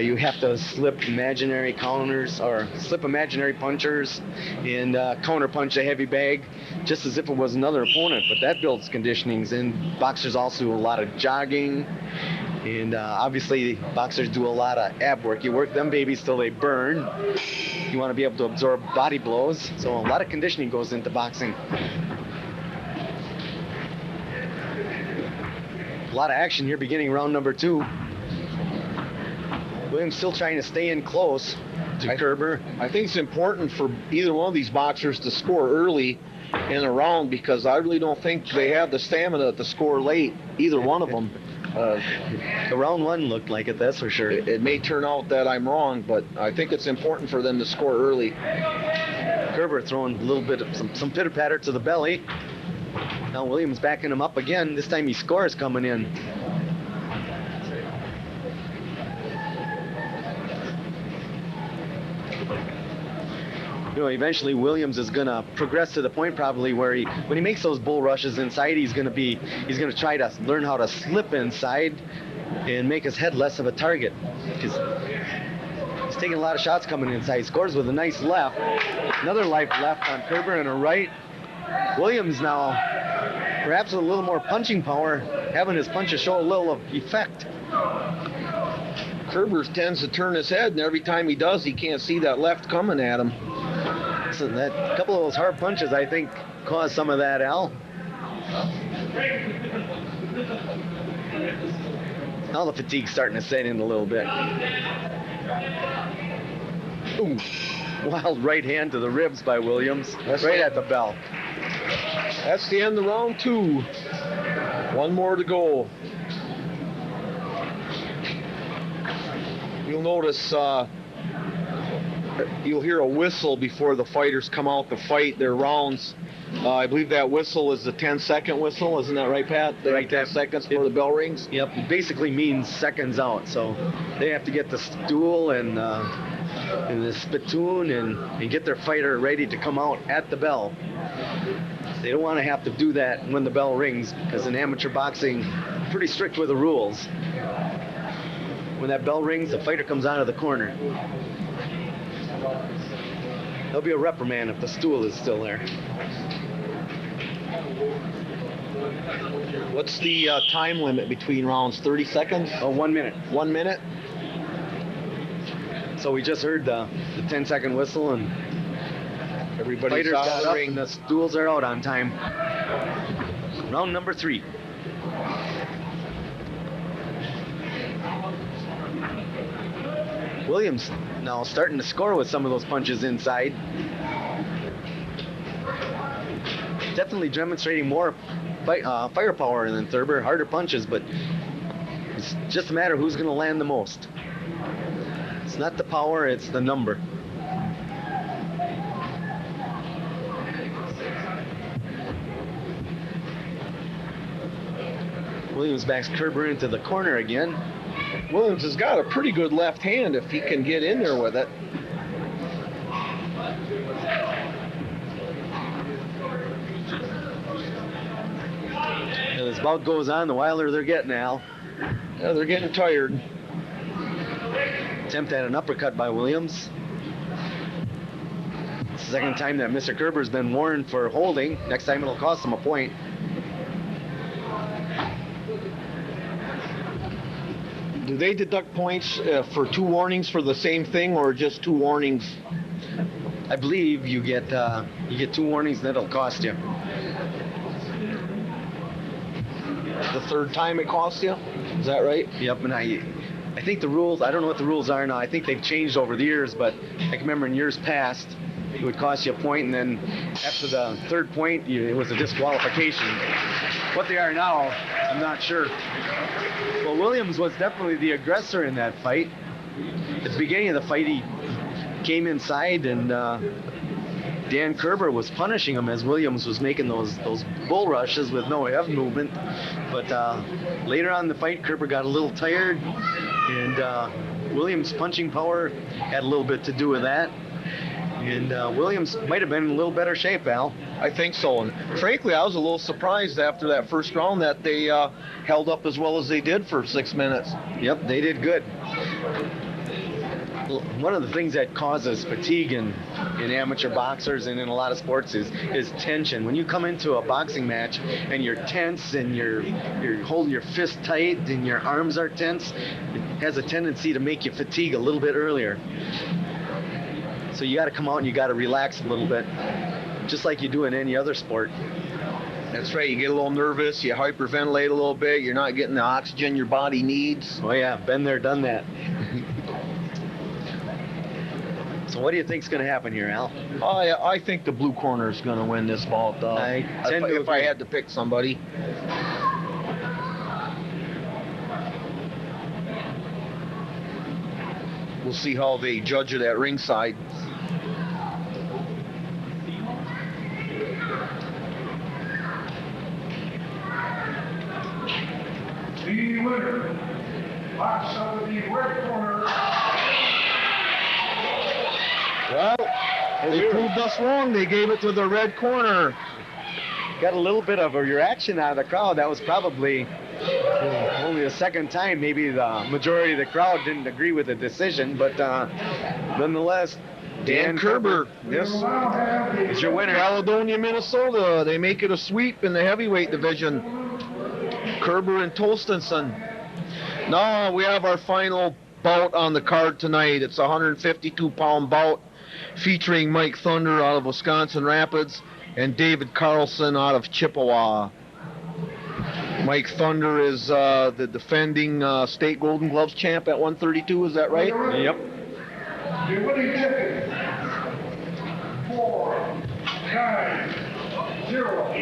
You have to slip imaginary counters or slip imaginary punchers and counter punch a heavy bag just as if it was another opponent. But that builds conditionings. And boxers also do a lot of jogging. And obviously, boxers do a lot of ab work. You work them babies till they burn. You want to be able to absorb body blows. So a lot of conditioning goes into boxing. A lot of action here beginning round number 2. Williams still trying to stay in close to Kerber. I think it's important for either one of these boxers to score early in a round because I really don't think they have the stamina to score late, either one of them. The round 1 looked like it, that's for sure. It may turn out that I'm wrong, but I think it's important for them to score early. Kerber throwing a little bit of some pitter-patter to the belly. Now Williams backing him up again. This time he scores coming in. You know, eventually Williams is gonna progress to the point probably where when he makes those bull rushes inside, he's gonna try to learn how to slip inside and make his head less of a target. Because he's taking a lot of shots coming inside. He scores with a nice left. Another life left on Kerber and a right. Williams now perhaps a little more punching power, having his punches show a little of effect. Kerber tends to turn his head, and every time he does, he can't see that left coming at him. So that couple of those hard punches, I think, caused some of that, Al. Now the fatigue's starting to set in a little bit. Ooh, wild right hand to the ribs by Williams, right at the bell. That's the end of round 2. One more to go. You'll notice you'll hear a whistle before the fighters come out to fight their rounds. I believe that whistle is the 10-second whistle. Isn't that right, Pat? They have 10 seconds before the bell rings? Yep, it basically means seconds out. So they have to get the stool and the spittoon and get their fighter ready to come out at the bell. They don't want to have to do that when the bell rings, because in amateur boxing, pretty strict with the rules. When that bell rings, the fighter comes out of the corner. There'll be a reprimand if the stool is still there. What's the time limit between rounds? 30 seconds? Oh, 1 minute. 1 minute? So we just heard the 10-second whistle, and Everybody's fighters out got of the up ring. and the stools are out on time. Round number 3. Williams now starting to score with some of those punches inside. Definitely demonstrating more firepower than Thurber. Harder punches, but it's just a matter of who's going to land the most. It's not the power, it's the number. Williams backs Kerberon into the corner again. Williams has got a pretty good left hand if he can get in there with it. And as bout goes on, the wilder they're getting, Al. Yeah, they're getting tired. Attempt at an uppercut by Williams. It's the second time that Mr. Kerber's been warned for holding. Next time it'll cost him a point. Do they deduct points for 2 warnings for the same thing, or just 2 warnings? I believe you get 2 warnings, and it'll cost you. The third time it costs you? Is that right? Yep, and I think the rules, I don't know what the rules are now. I think they've changed over the years, but I can remember in years past, it would cost you a point, and then after the third point, it was a disqualification. What they are now, I'm not sure. Well, Williams was definitely the aggressor in that fight. At the beginning of the fight, he came inside, and Dan Kerber was punishing him as Williams was making those bull rushes with no head movement. But later on in the fight, Kerber got a little tired, and Williams' punching power had a little bit to do with that. And Williams might have been in a little better shape, Al. I think so. And frankly, I was a little surprised after that first round that they held up as well as they did for 6 minutes. Yep, they did good. One of the things that causes fatigue in amateur boxers and in a lot of sports is tension. When you come into a boxing match and you're tense and you're holding your fist tight and your arms are tense, it has a tendency to make you fatigue a little bit earlier. So you got to come out and you got to relax a little bit, just like you do in any other sport. That's right. You get a little nervous, you hyperventilate a little bit, you're not getting the oxygen your body needs. Oh yeah, been there, done that. So what do you think's going to happen here, Al? I think the blue corner is going to win this bout. If I had to pick somebody. We'll see how they judge it at ringside. The winner, box out of the red corner. Well, they proved us wrong. They gave it to the red corner. Got a little bit of a reaction out of the crowd. That was probably only the second time. Maybe the majority of the crowd didn't agree with the decision, but nonetheless, Dan Kerber, yes, is your winner. Caledonia, Minnesota. They make it a sweep in the heavyweight division. Kerber and Tolstenson. Now we have our final bout on the card tonight. It's a 152-pound bout featuring Mike Thunder out of Wisconsin Rapids and David Carlson out of Chippewa. Mike Thunder is the defending state Golden Gloves champ at 132, is that right? Yep. Your winning ticket, 4, 9, 0,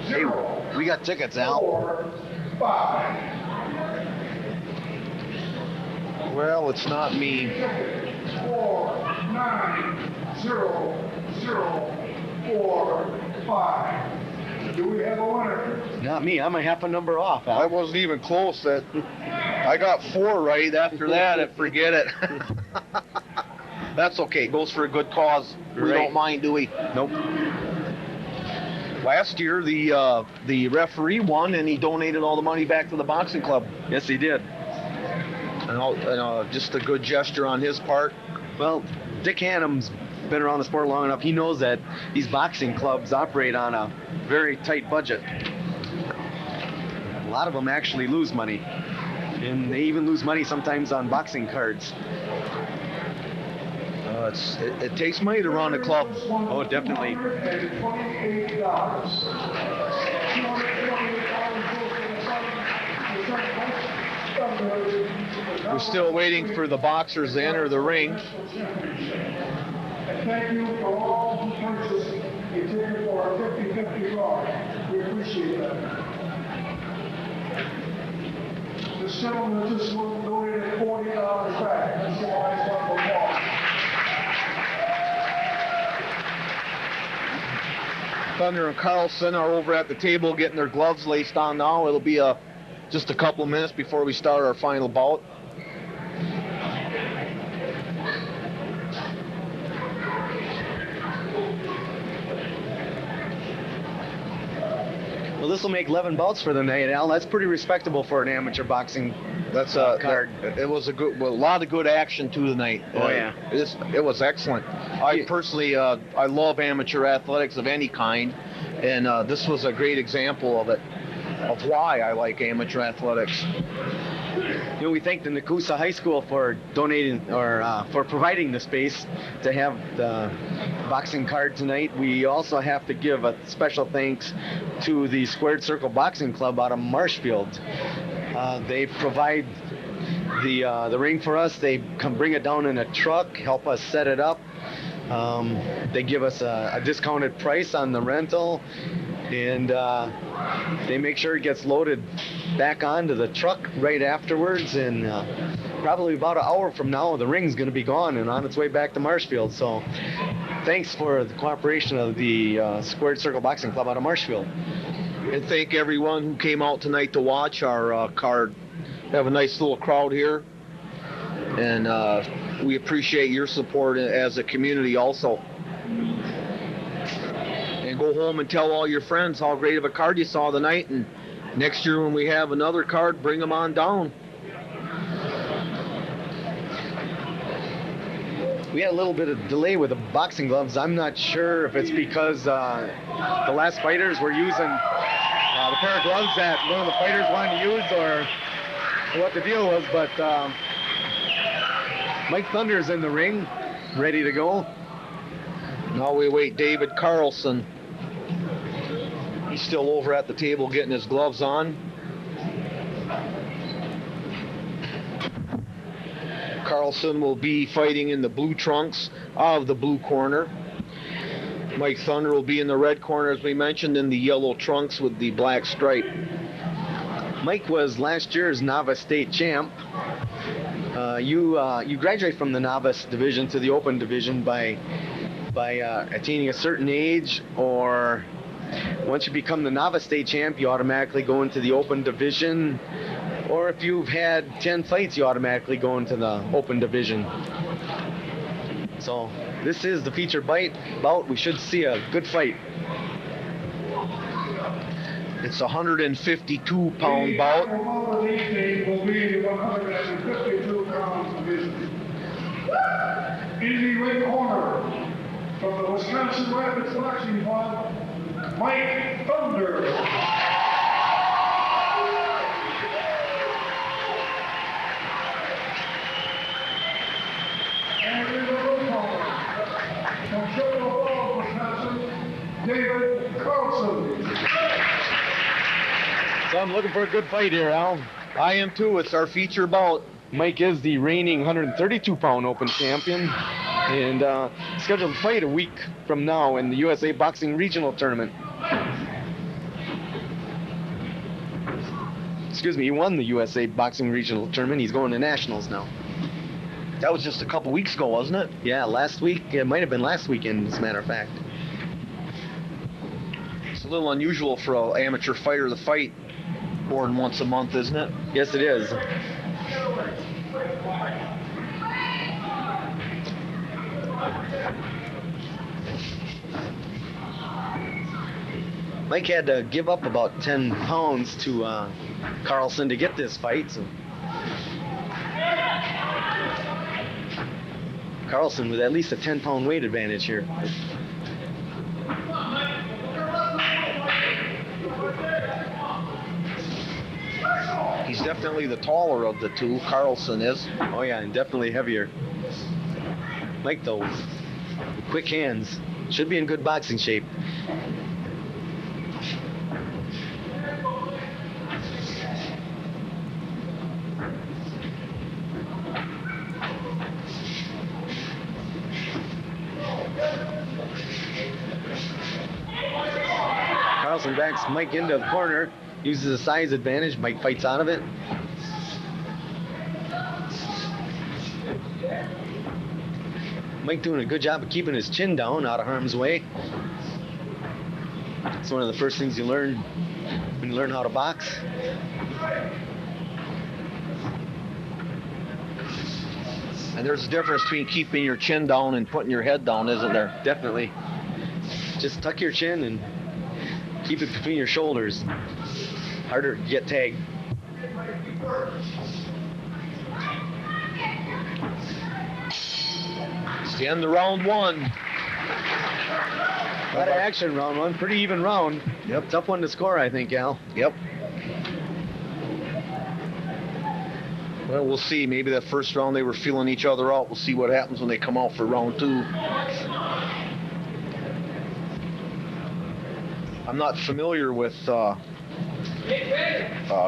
0, We got tickets, Al. 4, 5. Well, it's not me. 4, 9, 0, 0, 4, 5. Do we have a winner? Not me. I'm a half a number off, I Al. wasn't even close. I got 4 right. After that, forget it. That's okay. Goes for a good cause. We Right. don't mind, do we? Nope. Last year, the referee won, and he donated all the money back to the boxing club. Yes, he did. And just a good gesture on his part. Well, Dick Hannum's been around the sport long enough. He knows that these boxing clubs operate on a very tight budget. A lot of them actually lose money. And they even lose money sometimes on boxing cards. It takes money to run a club. Oh, definitely. We're still waiting for the boxers to enter the ring. And thank you for all who purchased a ticket for our 50-50 draw. We appreciate that. This gentleman just donated $40 back. That's a nice one for Paul. Thunder and Carlson are over at the table getting their gloves laced on now. It'll be just a couple of minutes before we start our final bout. Well, this will make 11 bouts for the night, Al. That's pretty respectable for an amateur boxing That's card. It was a lot of good action too tonight. Oh, yeah. It was excellent. I personally, I love amateur athletics of any kind, and this was a great example of it, of why I like amateur athletics. You know, we thank the Nakusa High School for donating or for providing the space to have the boxing card tonight. We also have to give a special thanks to the Squared Circle Boxing Club out of Marshfield. They provide the ring for us. They come bring it down in a truck, help us set it up. They give us a discounted price on the rental, and they make sure it gets loaded back onto the truck right afterwards. And probably about an hour from now, the ring's going to be gone and on its way back to Marshfield. So thanks for the cooperation of the Squared Circle Boxing Club out of Marshfield. And thank everyone who came out tonight to watch our card. We have a nice little crowd here, and we appreciate your support as a community also. And go home and tell all your friends how great of a card you saw tonight, and next year when we have another card, bring them on down. We had a little bit of delay with the boxing gloves. I'm not sure if it's because the last fighters were using the pair of gloves that one of the fighters wanted to use, or what the deal was, but Mike Thunder's in the ring, ready to go. Now we await David Carlson. He's still over at the table getting his gloves on. Carlson will be fighting in the blue trunks of the blue corner. Mike Thunder will be in the red corner, as we mentioned, in the yellow trunks with the black stripe. Mike was last year's novice state champ. You graduate from the novice division to the open division by attaining a certain age, or once you become the novice state champ, you automatically go into the open division, or if you've had 10 fights, you automatically go into the open division. So this is the featured bout. We should see a good fight. It's a 152-pound bout. The will be the 152-pound division. In the red corner, Wisconsin Rapids Boxing Club, Mike Thunder. And in the room from Chippewa Falls, Wisconsin, David Carlson. So I'm looking for a good fight here, Al. I am too. It's our feature bout. Mike is the reigning 132-pound open champion, and scheduled to fight a week from now in the USA Boxing Regional Tournament. Excuse me, he won the USA Boxing Regional Tournament. He's going to Nationals now. That was just a couple weeks ago, wasn't it? Yeah, last week. It might have been last weekend, as a matter of fact. It's a little unusual for an amateur fighter to fight more than once a month, isn't it? Yes, it is. Mike had to give up about 10 pounds to Carlson to get this fight. So Carlson with at least a 10-pound weight advantage here. He's definitely the taller of the two. Carlson is. Oh yeah, and definitely heavier. Mike though, with quick hands, should be in good boxing shape. Carlson backs Mike into the corner, uses a size advantage. Mike fights out of it. Mike doing a good job of keeping his chin down, out of harm's way. It's one of the first things you learn when you learn how to box. And there's a difference between keeping your chin down and putting your head down, isn't there? Definitely. Just tuck your chin and keep it between your shoulders. Harder to get tagged. It's the end of round one. A lot of action, round one. Pretty even round. Yep. Tough one to score, I think, Al. Yep. Well, we'll see. Maybe that first round they were feeling each other out. We'll see what happens when they come out for round two. I'm not familiar with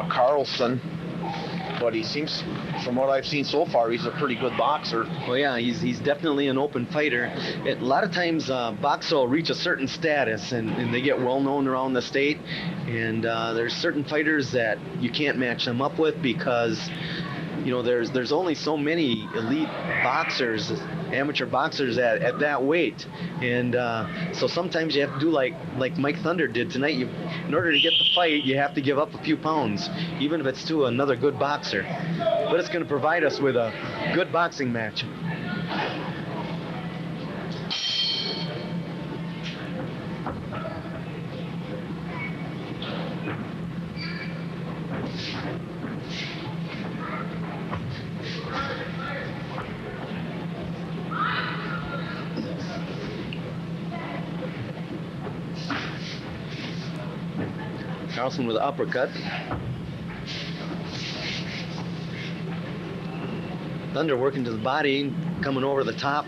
Carlson, but he seems, from what I've seen so far, he's a pretty good boxer. Well, yeah, he's definitely an open fighter. A lot of times, boxers will reach a certain status, and they get well known around the state. And there's certain fighters that you can't match them up with because, you know, there's only so many elite boxers, amateur boxers at that weight. And so sometimes you have to do like Mike Thunder did tonight. In order to get the fight, you have to give up a few pounds, even if it's to another good boxer. But it's going to provide us with a good boxing match. Carlson with an uppercut. Thunder working to the body, coming over the top.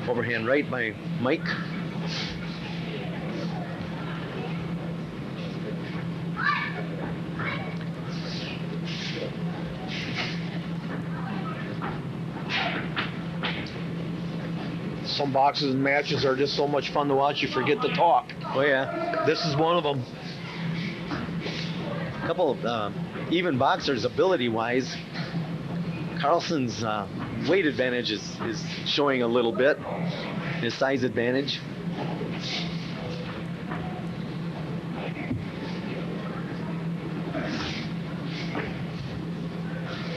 Overhand right by Mike. Some boxes and matches are just so much fun to watch, you forget to talk. Oh yeah. This is one of them. A couple of even boxers ability-wise. Carlson's weight advantage is showing a little bit. His size advantage.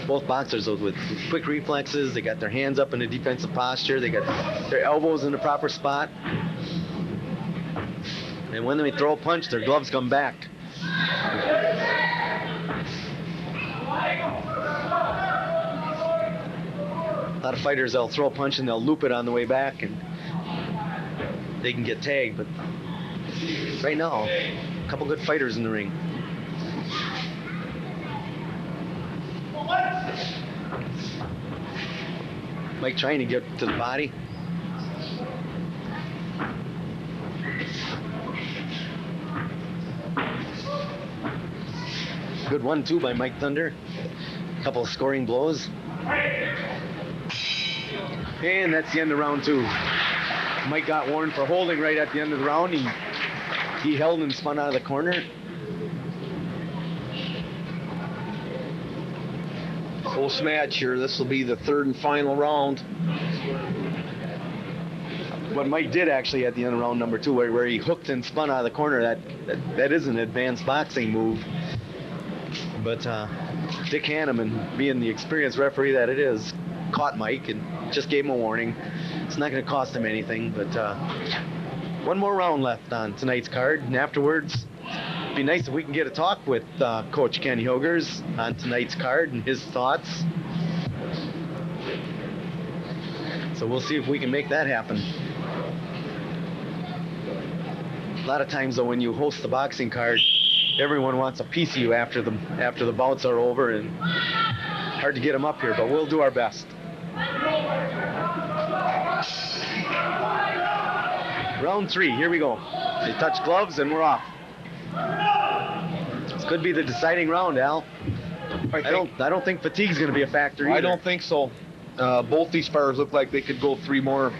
Both boxers with quick reflexes. They got their hands up in a defensive posture. They got their elbows in the proper spot. And when they throw a punch, their gloves come back. A lot of fighters, they'll throw a punch and they'll loop it on the way back, and they can get tagged. But right now, a couple good fighters in the ring. Mike trying to get to the body. Good 1-2 by Mike Thunder. A couple of scoring blows. And that's the end of round 2. Mike got warned for holding right at the end of the round. He held and spun out of the corner. Close match here. This will be the 3rd and final round. What Mike did actually at the end of round number 2, where he hooked and spun out of the corner, that is an advanced boxing move. But Dick Hanneman, being the experienced referee that it is, caught Mike and just gave him a warning. It's not going to cost him anything, but one more round left on tonight's card, and afterwards, it'd be nice if we can get a talk with Coach Ken Hilgers on tonight's card and his thoughts. So we'll see if we can make that happen. A lot of times, though, when you host the boxing card, everyone wants a piece of you after the bouts are over, and hard to get them up here, but we'll do our best. Round 3, here we go. They touch gloves and we're off. This could be the deciding round, Al. I don't think fatigue's going to be a factor either. I don't think so. Both these fighters look like they could go 3 more.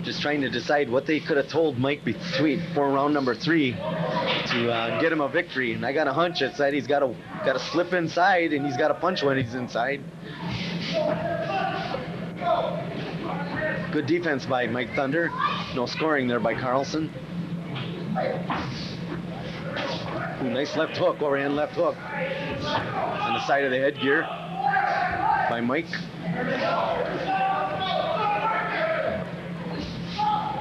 Just trying to decide what they could have told Mike before round number 3 to get him a victory. And I got a hunch it said he's got to slip inside and he's got to punch when he's inside. Good defense by Mike Thunder. No scoring there by Carlson. Ooh, nice left hook, overhand left hook on the side of the headgear by Mike.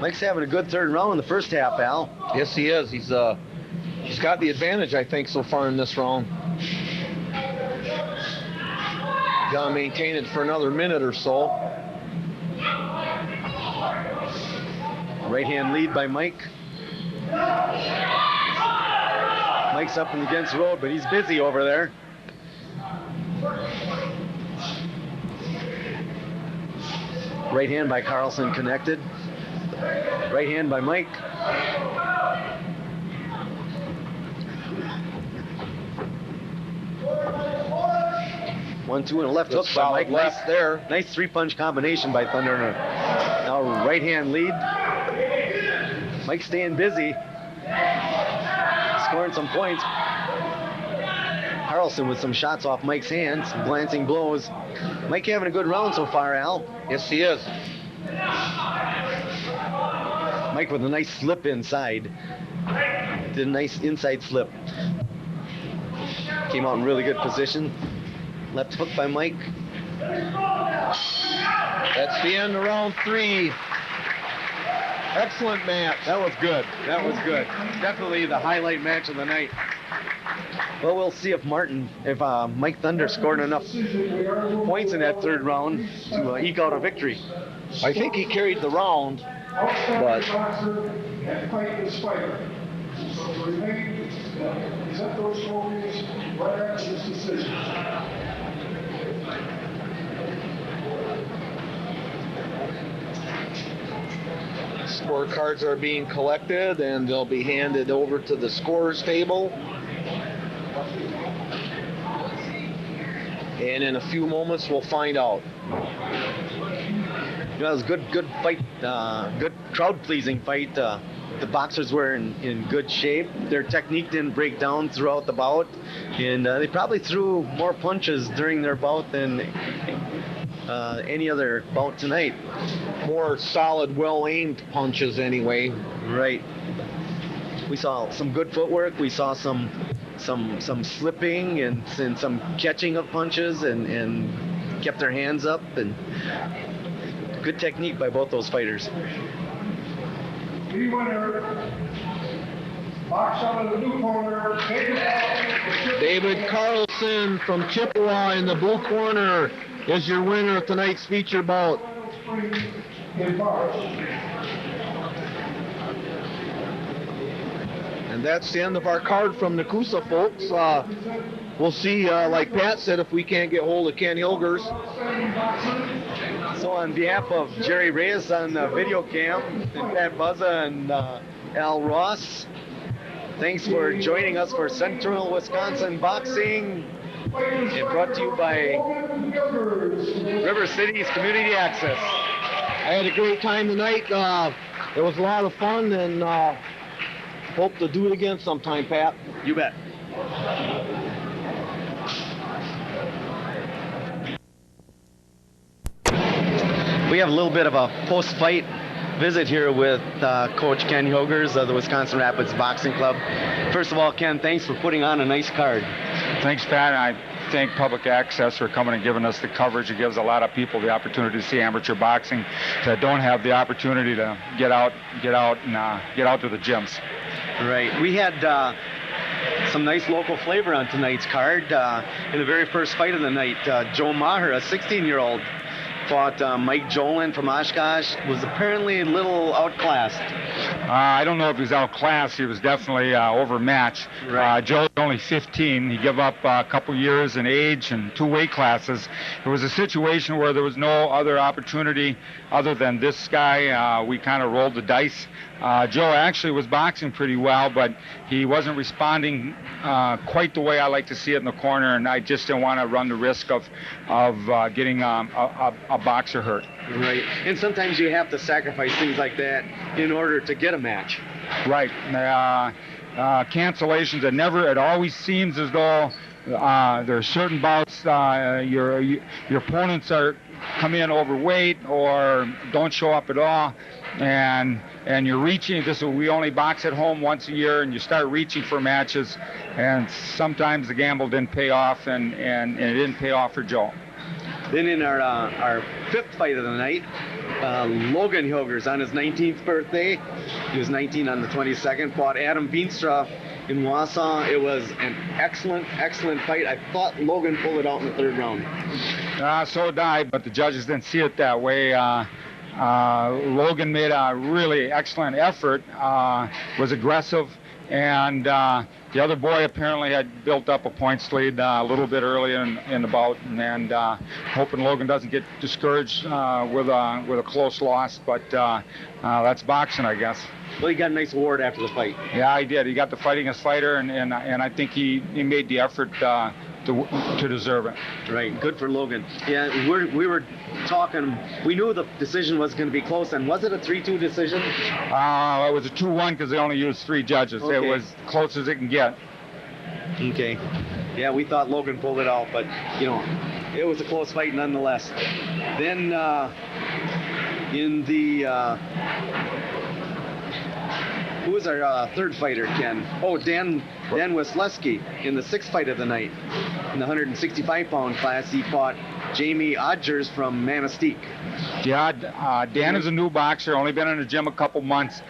Mike's having a good 3rd round in the first half, Al. Yes, he is. He's got the advantage, I think, so far in this round. Gotta maintain it for another minute or so. Right hand lead by Mike. Mike's up and against the road, but he's busy over there. Right hand by Carlson connected. Right hand by Mike. One, two, and a left hook by Mike. Left there. Nice 3-punch combination by Thunder. Now right hand lead. Mike staying busy. Scoring some points. Carlson with some shots off Mike's hands. Glancing blows. Mike having a good round so far, Al. Yes, he is. Mike with a nice slip inside. Did a nice inside slip. Came out in really good position. Left hook by Mike. That's the end of round 3. Excellent match. That was good. That was good. Definitely the highlight match of the night. Well, we'll see if Mike Thunder scored enough points in that 3rd round to eke out a victory. I think he carried the round, but And fight this fighter. So to remain, present those trophies right after this decision. scorecards are being collected and they'll be handed over to the scorers table. And in a few moments, we'll find out. It was a good fight, good crowd-pleasing fight. The boxers were in good shape. Their technique didn't break down throughout the bout, and they probably threw more punches during their bout than any other bout tonight. More solid, well-aimed punches anyway. Right. We saw some good footwork. We saw some slipping and some catching of punches and kept their hands up, and good technique by both those fighters. The winner Box out of the blue corner, David Carlson from Chippewa in the blue corner is your winner of tonight's feature bout. And that's the end of our card from Nakusa, folks. We'll see, like Pat said, if we can't get hold of Ken Hilgers. So on behalf of Jerry Reyes on the video cam, and Pat Buzza and Al Ross, thanks for joining us for Central Wisconsin Boxing. And brought to you by River City's Community Access. I had a great time tonight. It was a lot of fun, and hope to do it again sometime, Pat. You bet. We have a little bit of a post-fight visit here with Coach Ken Hilgers of the Wisconsin Rapids Boxing Club. First of all, Ken, thanks for putting on a nice card. Thanks, Pat. I thank Public Access for coming and giving us the coverage. It gives a lot of people the opportunity to see amateur boxing that don't have the opportunity to get out to the gyms. Right. We had some nice local flavor on tonight's card. In the very first fight of the night, Joe Maher, a 16-year-old, fought Mike Jolin from Oshkosh, was apparently a little outclassed. I don't know if he was outclassed. He was definitely overmatched. Right. Joe's only 15. He gave up a couple years in age and 2 weight classes. It was a situation where there was no other opportunity other than this guy. We kind of rolled the dice. Joe actually was boxing pretty well, but he wasn't responding quite the way I like to see it in the corner, and I just didn't want to run the risk of getting a boxer hurt. Right. And sometimes you have to sacrifice things like that in order to get a match. Right. Cancellations, it always seems as though there are certain bouts your opponents come in overweight or don't show up at all, and you're reaching. We only box at home once a year, and you start reaching for matches, and sometimes the gamble didn't pay off, and it didn't pay off for Joe. Then in our fifth fight of the night, Logan Hilgers on his 19th birthday, he was 19 on the 22nd, fought Adam Veenstra in Wausau. It was an excellent fight. I thought Logan pulled it out in the 3rd round. So did I, but the judges didn't see it that way. Logan made a really excellent effort, was aggressive, and the other boy apparently had built up a points lead a little bit early in the bout, and hoping Logan doesn't get discouraged with a close loss, but that's boxing, I guess. Well, he got a nice award after the fight. Yeah, he did. He got the fighting his fighter, and I think he made the effort to deserve it. Right, good for Logan. Yeah, we were talking, we knew the decision was going to be close, and was it a 3-2 decision? It was a 2-1 because they only used 3 judges. Okay. It was close as it can get. Okay. Yeah, we thought Logan pulled it out, but, it was a close fight nonetheless. Then in the... who was our third fighter, Ken? Oh, Dan Weslewski in the 6th fight of the night. In the 165-pound class, he fought Jamie Odgers from Manistee. Yeah, Dan is a new boxer, only been in the gym a couple months.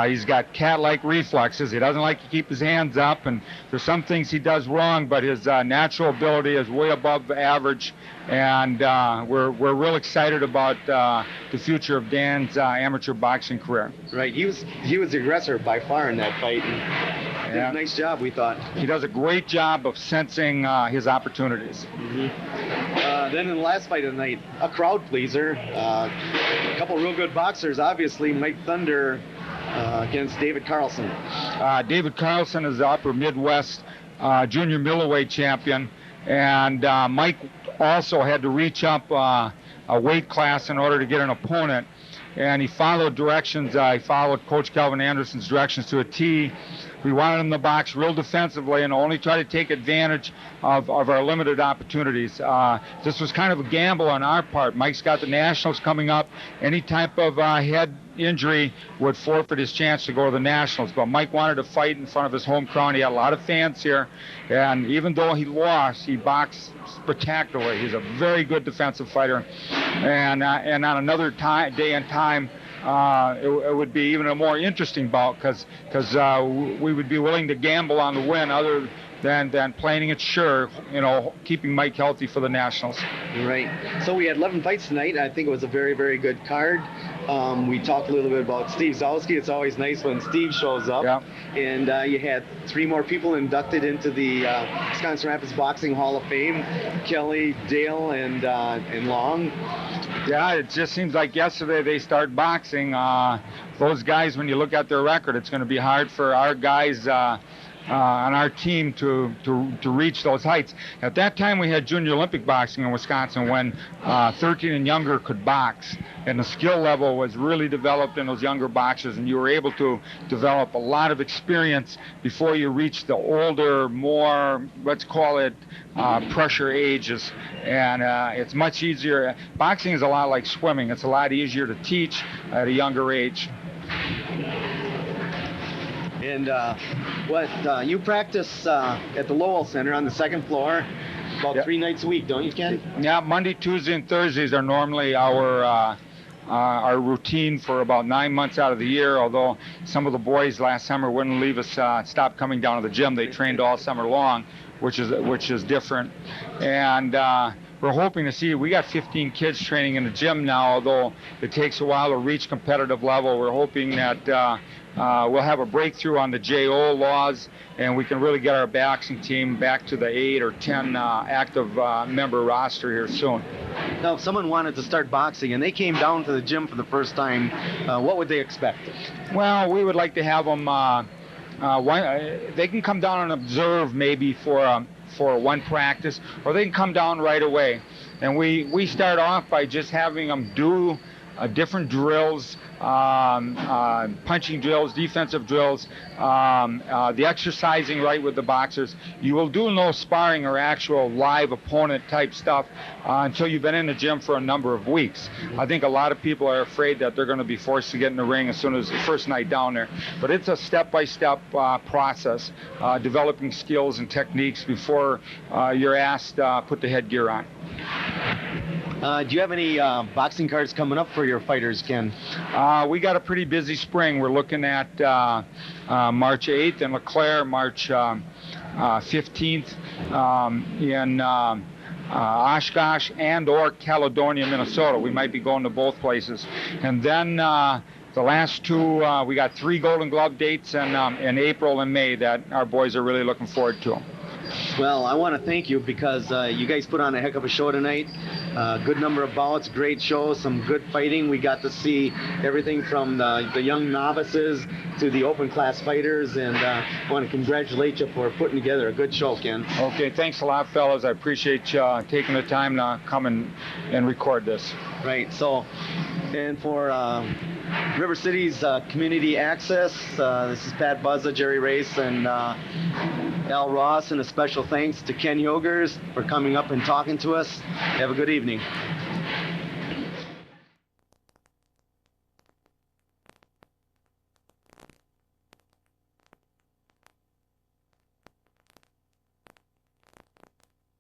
He's got cat-like reflexes. He doesn't like to keep his hands up, and there's some things he does wrong, but his natural ability is way above the average, and we're real excited about the future of Dan's amateur boxing career. Right, he was the aggressor by far in that fight, and did a nice job, we thought. He does a great job of sensing his opportunities. Mm-hmm. Then in the last fight of the night, a crowd pleaser, a couple real good boxers, obviously. Mike Thunder against David Carlson. David Carlson is the Upper Midwest junior middleweight champion, and Mike also had to reach up a weight class in order to get an opponent, and he followed directions. He followed Coach Calvin Anderson's directions to a T. We wanted him to box real defensively and only try to take advantage of our limited opportunities. This was kind of a gamble on our part. Mike's got the Nationals coming up. Any type of head injury would forfeit his chance to go to the Nationals. But Mike wanted to fight in front of his home crowd. He had a lot of fans here, and even though he lost, he boxed spectacularly. He's a very good defensive fighter, and on another day and time, it would be even a more interesting bout because we would be willing to gamble on the win other than playing it sure, keeping Mike healthy for the Nationals. Right. So we had 11 fights tonight. I think it was a very, very good card. We talked a little bit about Steve Zowski. It's always nice when Steve shows up. Yeah. And you had 3 more people inducted into the Wisconsin Rapids Boxing Hall of Fame: Kelly, Dale, and Long. Yeah, it just seems like yesterday they started boxing. Those guys, when you look at their record, it's going to be hard for our guys on our team to reach those heights. At that time, we had junior Olympic boxing in Wisconsin when 13 and younger could box, and the skill level was really developed in those younger boxers, and you were able to develop a lot of experience before you reached the older, more, let's call it, pressure ages. And it's much easier. Boxing is a lot like swimming. It's a lot easier to teach at a younger age. And you practice at the Lowell Center on the 2nd floor about 3 nights a week, don't you, Ken? Yeah, Monday, Tuesday, and Thursdays are normally our routine for about 9 months out of the year, although some of the boys last summer wouldn't leave us stop coming down to the gym. They trained all summer long, which is different. And we're hoping to see, we got 15 kids training in the gym now, although it takes a while to reach competitive level. We're hoping that we'll have a breakthrough on the JO laws, and we can really get our boxing team back to the 8 or 10 active member roster here soon. Now, if someone wanted to start boxing and they came down to the gym for the first time, what would they expect? Well, we would like to have them, they can come down and observe maybe for one practice, or they can come down right away. And we start off by just having them do different drills, punching drills, defensive drills, the exercising right with the boxers. You will do no sparring or actual live opponent type stuff until you've been in the gym for a number of weeks. I think a lot of people are afraid that they're going to be forced to get in the ring as soon as the first night down there. But it's a step-by-step process, developing skills and techniques before you're asked to put the headgear on. Do you have any boxing cards coming up for your fighters, Ken? We got a pretty busy spring. We're looking at March 8th in LeClaire, March 15th in Oshkosh and or Caledonia, Minnesota. We might be going to both places. And then the last 2, we got 3 Golden Glove dates in April and May that our boys are really looking forward to. Well, I want to thank you because you guys put on a heck of a show tonight. Good number of bouts, great show, some good fighting. We got to see everything from the young novices to the open class fighters, and I want to congratulate you for putting together a good show, Ken. Okay, thanks a lot, fellas. I appreciate you taking the time to come and record this. Right, so, and for River City's Community Access, this is Pat Buzza, Jerry Reyes, and Al Ross, and a special thanks to Ken Yogers for coming up and talking to us. Have a good evening.